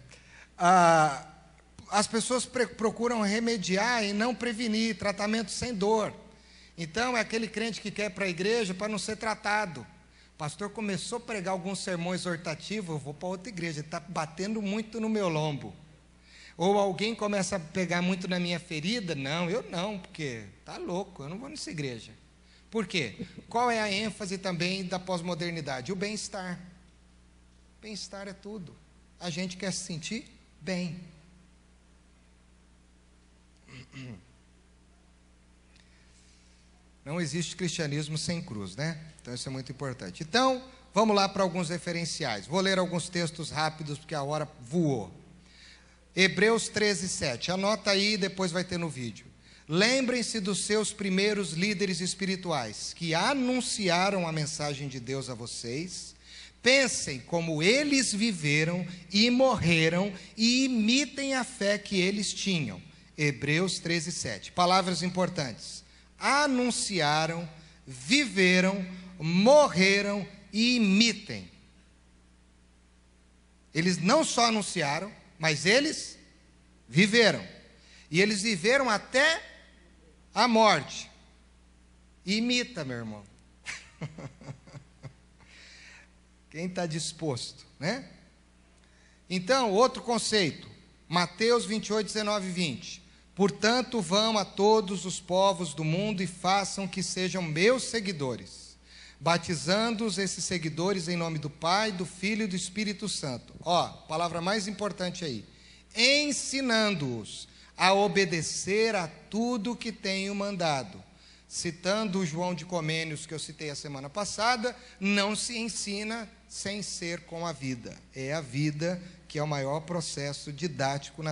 As pessoas procuram remediar e não prevenir, tratamento sem dor. Então, é aquele crente que quer ir para a igreja para não ser tratado. O pastor começou a pregar alguns sermões exortativos, eu vou para outra igreja, ele está batendo muito no meu lombo. Ou alguém começa a pegar muito na minha ferida, não, eu não, porque tá louco, eu não vou nessa igreja. Por quê? Qual é a ênfase também da pós-modernidade? O bem-estar. Bem-estar é tudo. A gente quer se sentir bem. Não existe cristianismo sem cruz, né? Então isso é muito importante. Então, vamos lá para alguns referenciais. Vou ler alguns textos rápidos, porque a hora voou. Hebreus 13, 7. Anota aí, depois vai ter no vídeo. Lembrem-se dos seus primeiros líderes espirituais, que anunciaram a mensagem de Deus a vocês. Pensem como eles viveram e morreram e imitem a fé que eles tinham. Hebreus 13, 7. Palavras importantes. Anunciaram, viveram, morreram e imitem. Eles não só anunciaram, mas eles viveram. E eles viveram até a morte. Imita, meu irmão. Quem está disposto, né? Então, outro conceito. Mateus 28, 19 e 20. Portanto, vão a todos os povos do mundo e façam que sejam meus seguidores, batizando-os esses seguidores em nome do Pai, do Filho e do Espírito Santo. Ó, palavra mais importante aí. Ensinando-os a obedecer a tudo que tenho mandado. Citando o João de Comênios, que eu citei a semana passada, não se ensina sem ser com a vida. É a vida que é o maior processo didático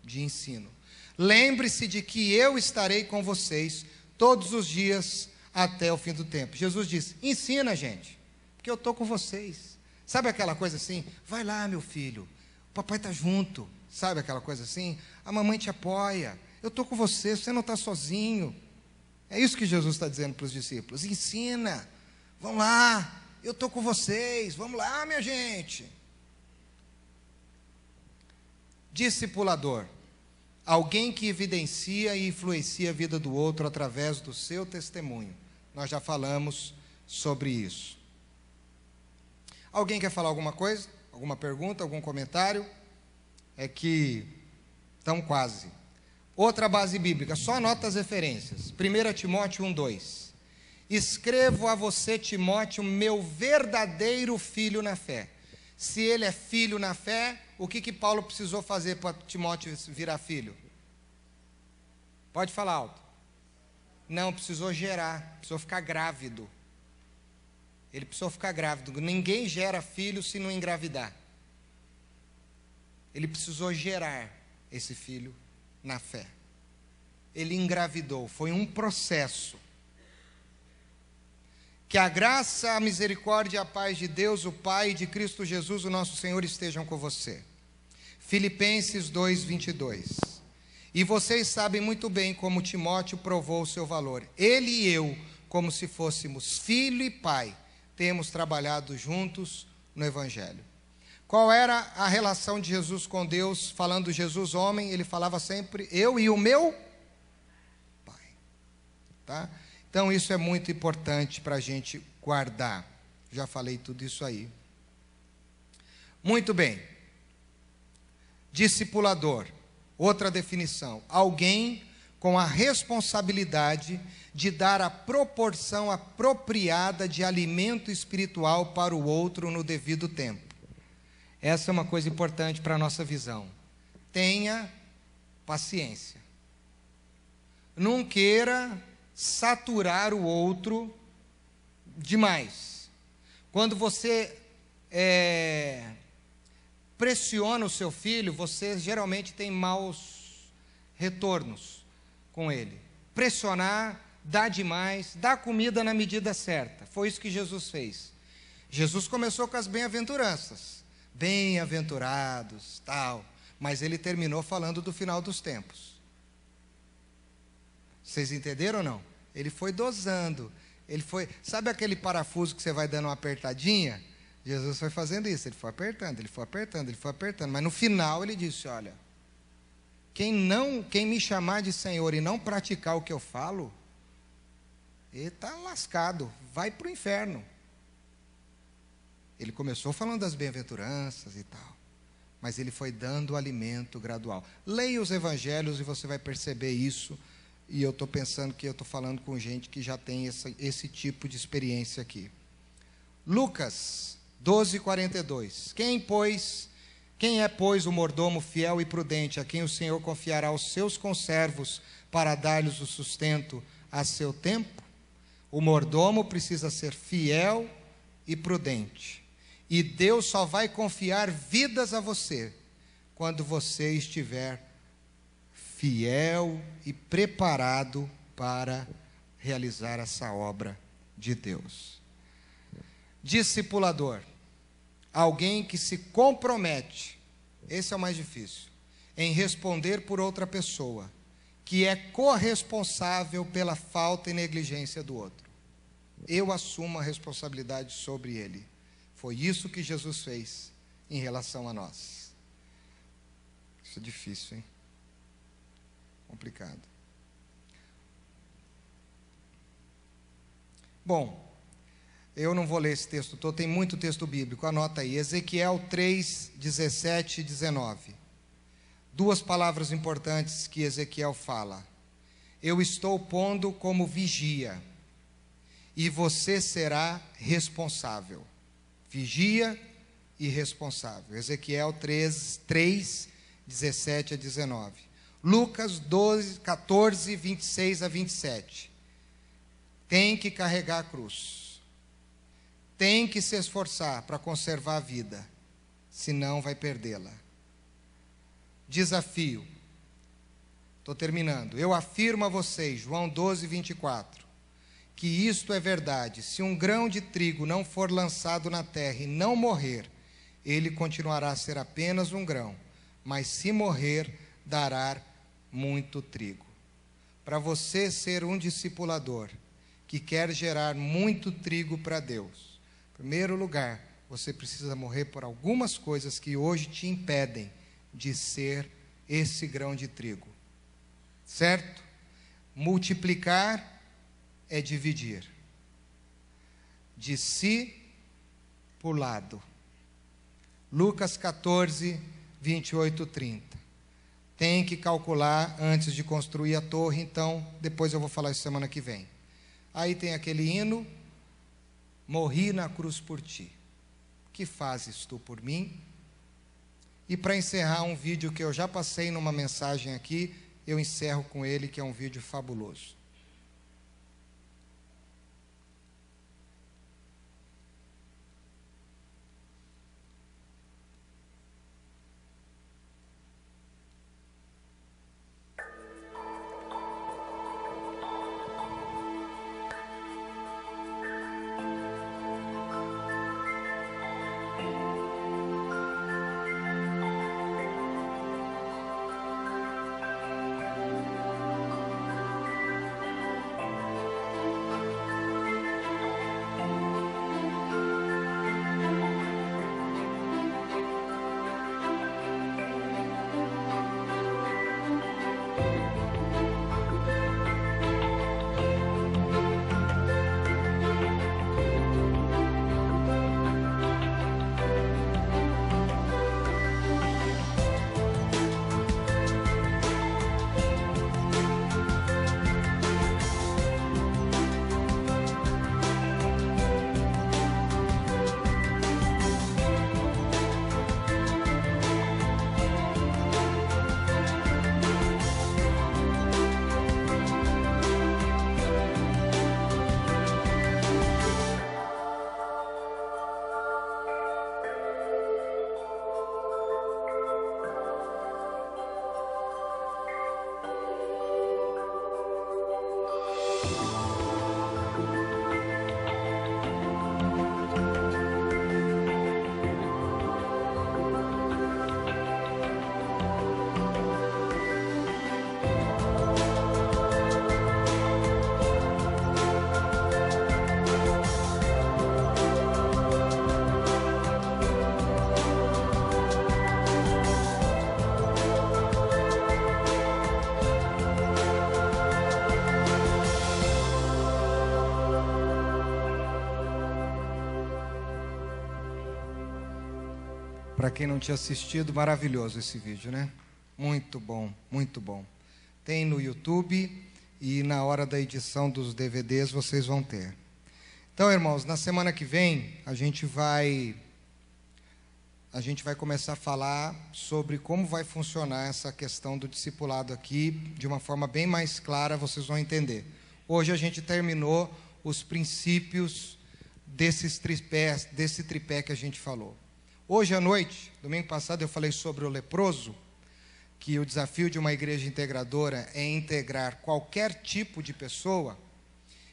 de ensino. Lembre-se de que eu estarei com vocês todos os dias até o fim do tempo. Jesus disse, ensina, gente, porque eu estou com vocês. Sabe aquela coisa assim? Vai lá, meu filho, o papai está junto. Sabe aquela coisa assim? A mamãe te apoia, eu estou com você, você não está sozinho. É isso que Jesus está dizendo para os discípulos. Ensina, vão lá, eu estou com vocês, vamos lá, minha gente. Discipulador. Alguém que evidencia e influencia a vida do outro através do seu testemunho. Nós já falamos sobre isso. Alguém quer falar alguma coisa? Alguma pergunta? Algum comentário? É que estão quase. Outra base bíblica, só anota as referências. 1 Timóteo 1:2. Escrevo a você, Timóteo, meu verdadeiro filho na fé. Se ele é filho na fé, o que Paulo precisou fazer para Timóteo virar filho? Pode falar alto. Não, precisou gerar, precisou ficar grávido. Ele precisou ficar grávido. Ninguém gera filho se não engravidar. Ele precisou gerar esse filho na fé. Ele engravidou, foi um processo. Que a graça, a misericórdia e a paz de Deus, o Pai e de Cristo Jesus, o nosso Senhor, estejam com você. Filipenses 2:22. E vocês sabem muito bem como Timóteo provou o seu valor. Ele e eu, como se fôssemos filho e pai, temos trabalhado juntos no Evangelho. Qual era a relação de Jesus com Deus? Falando Jesus homem, ele falava sempre, eu e o meu Pai. Tá? Então, isso é muito importante para a gente guardar. Já falei tudo isso aí. Muito bem. Discipulador. Outra definição. Alguém com a responsabilidade de dar a proporção apropriada de alimento espiritual para o outro no devido tempo. Essa é uma coisa importante para a nossa visão. Tenha paciência. Não queira saturar o outro demais. Quando você pressiona o seu filho, você geralmente tem maus retornos com ele. Pressionar, dar demais, dar comida na medida certa. Foi isso que Jesus fez. Jesus começou com as bem-aventuranças. Bem-aventurados, tal. Mas ele terminou falando do final dos tempos. Vocês entenderam ou não? Ele foi dosando. Ele foi, sabe aquele parafuso que você vai dando uma apertadinha? Jesus foi fazendo isso, ele foi apertando, ele foi apertando, ele foi apertando. Mas no final ele disse, olha, quem me chamar de Senhor e não praticar o que eu falo, ele está lascado, vai para o inferno. Ele começou falando das bem-aventuranças e tal. mas ele foi dando alimento gradual. Leia os evangelhos e você vai perceber isso, e eu estou pensando que eu estou falando com gente que já tem esse tipo de experiência aqui. Lucas 12:42. Quem é, pois, o mordomo fiel e prudente, a quem o Senhor confiará os seus conservos para dar-lhes o sustento a seu tempo? O mordomo precisa ser fiel e prudente. E Deus só vai confiar vidas a você quando você estiver fiel e preparado para realizar essa obra de Deus. Discipulador. Alguém que se compromete, esse é o mais difícil, em responder por outra pessoa, que é corresponsável pela falta e negligência do outro. Eu assumo a responsabilidade sobre ele. Foi isso que Jesus fez em relação a nós. Isso é difícil, hein? Complicado. Bom, eu não vou ler esse texto todo, tem muito texto bíblico, anota aí. Ezequiel 3, 17 e 19. Duas palavras importantes que Ezequiel fala. Eu estou pondo como vigia, e você será responsável. Vigia e responsável. Ezequiel 3, 17 a 19. Lucas 14, 26 a 27. Tem que carregar a cruz. Tem que se esforçar para conservar a vida, senão vai perdê-la. Desafio. Estou terminando. Eu afirmo a vocês, João 12, 24, que isto é verdade. Se um grão de trigo não for lançado na terra e não morrer, ele continuará a ser apenas um grão, mas se morrer, dará muito trigo. Para você ser um discipulador que quer gerar muito trigo para Deus, em primeiro lugar, você precisa morrer por algumas coisas que hoje te impedem de ser esse grão de trigo. Certo? Multiplicar é dividir. Discipulado. Lucas 14, 28, 30. Tem que calcular antes de construir a torre, então depois eu vou falar isso semana que vem. Aí tem aquele hino: morri na cruz por ti, que fazes tu por mim? E para encerrar, um vídeo que eu já passei numa mensagem aqui, eu encerro com ele, que é um vídeo fabuloso. Para quem não tinha assistido, maravilhoso esse vídeo, né? Muito bom, muito bom. Tem no YouTube e na hora da edição dos DVDs vocês vão ter. Então, irmãos, na semana que vem a gente vai começar a falar sobre como vai funcionar essa questão do discipulado aqui, de uma forma bem mais clara, vocês vão entender. Hoje a gente terminou os princípios desse tripé que a gente falou. Hoje à noite, domingo passado, eu falei sobre o leproso, que o desafio de uma igreja integradora é integrar qualquer tipo de pessoa.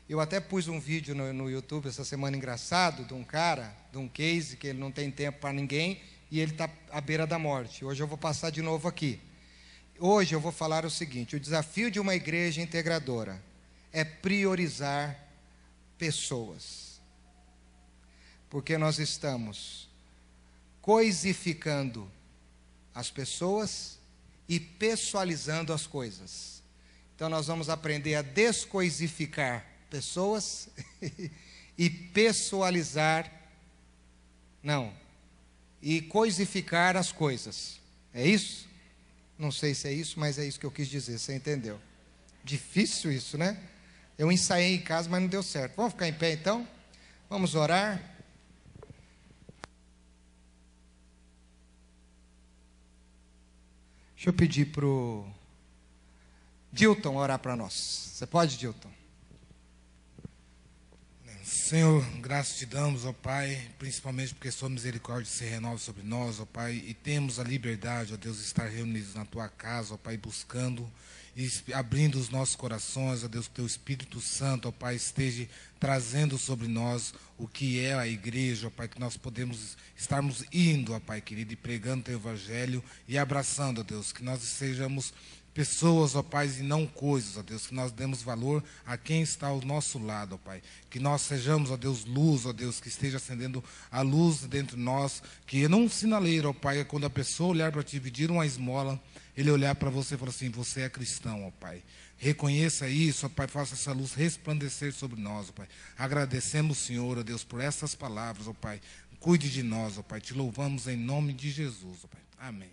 Eu até pus um vídeo no YouTube essa semana engraçado, de um cara, de um case, que ele não tem tempo para ninguém, e ele está à beira da morte. Hoje eu vou passar de novo aqui. Hoje eu vou falar o seguinte: o desafio de uma igreja integradora é priorizar pessoas. Porque nós estamos coisificando as pessoas e pessoalizando as coisas. Então nós vamos aprender a descoisificar pessoas e pessoalizar, e coisificar as coisas. É isso? Não sei se é isso, mas é isso que eu quis dizer, você entendeu? Difícil isso, né? Eu ensaiei em casa, mas não deu certo. Vamos ficar em pé então? Vamos orar? Deixa eu pedir para o Dilton orar para nós. Você pode, Dilton? Senhor, graças te damos, ó Pai, principalmente porque sua misericórdia se renova sobre nós, ó Pai, e temos a liberdade, ó Deus, de estar reunidos na tua casa, ó Pai, buscando e abrindo os nossos corações, ó Deus, que teu Espírito Santo, ó Pai, esteja trazendo sobre nós o que é a igreja, ó Pai, que nós podemos estarmos indo, ó Pai querido, e pregando teu evangelho e abraçando, ó Deus, que nós sejamos pessoas, ó Pai, e não coisas, ó Deus, que nós demos valor a quem está ao nosso lado, ó Pai, que nós sejamos, ó Deus, luz, ó Deus, que esteja acendendo a luz dentro de nós, que não um sinaleiro, ó Pai, quando a pessoa olhar para ti pedir uma esmola, ele olhar para você e falar assim: você é cristão, ó Pai. Reconheça isso, ó Pai, faça essa luz resplandecer sobre nós, ó Pai. Agradecemos, Senhor, ó Deus, por essas palavras, ó Pai. Cuide de nós, ó Pai. Te louvamos em nome de Jesus, ó Pai. Amém.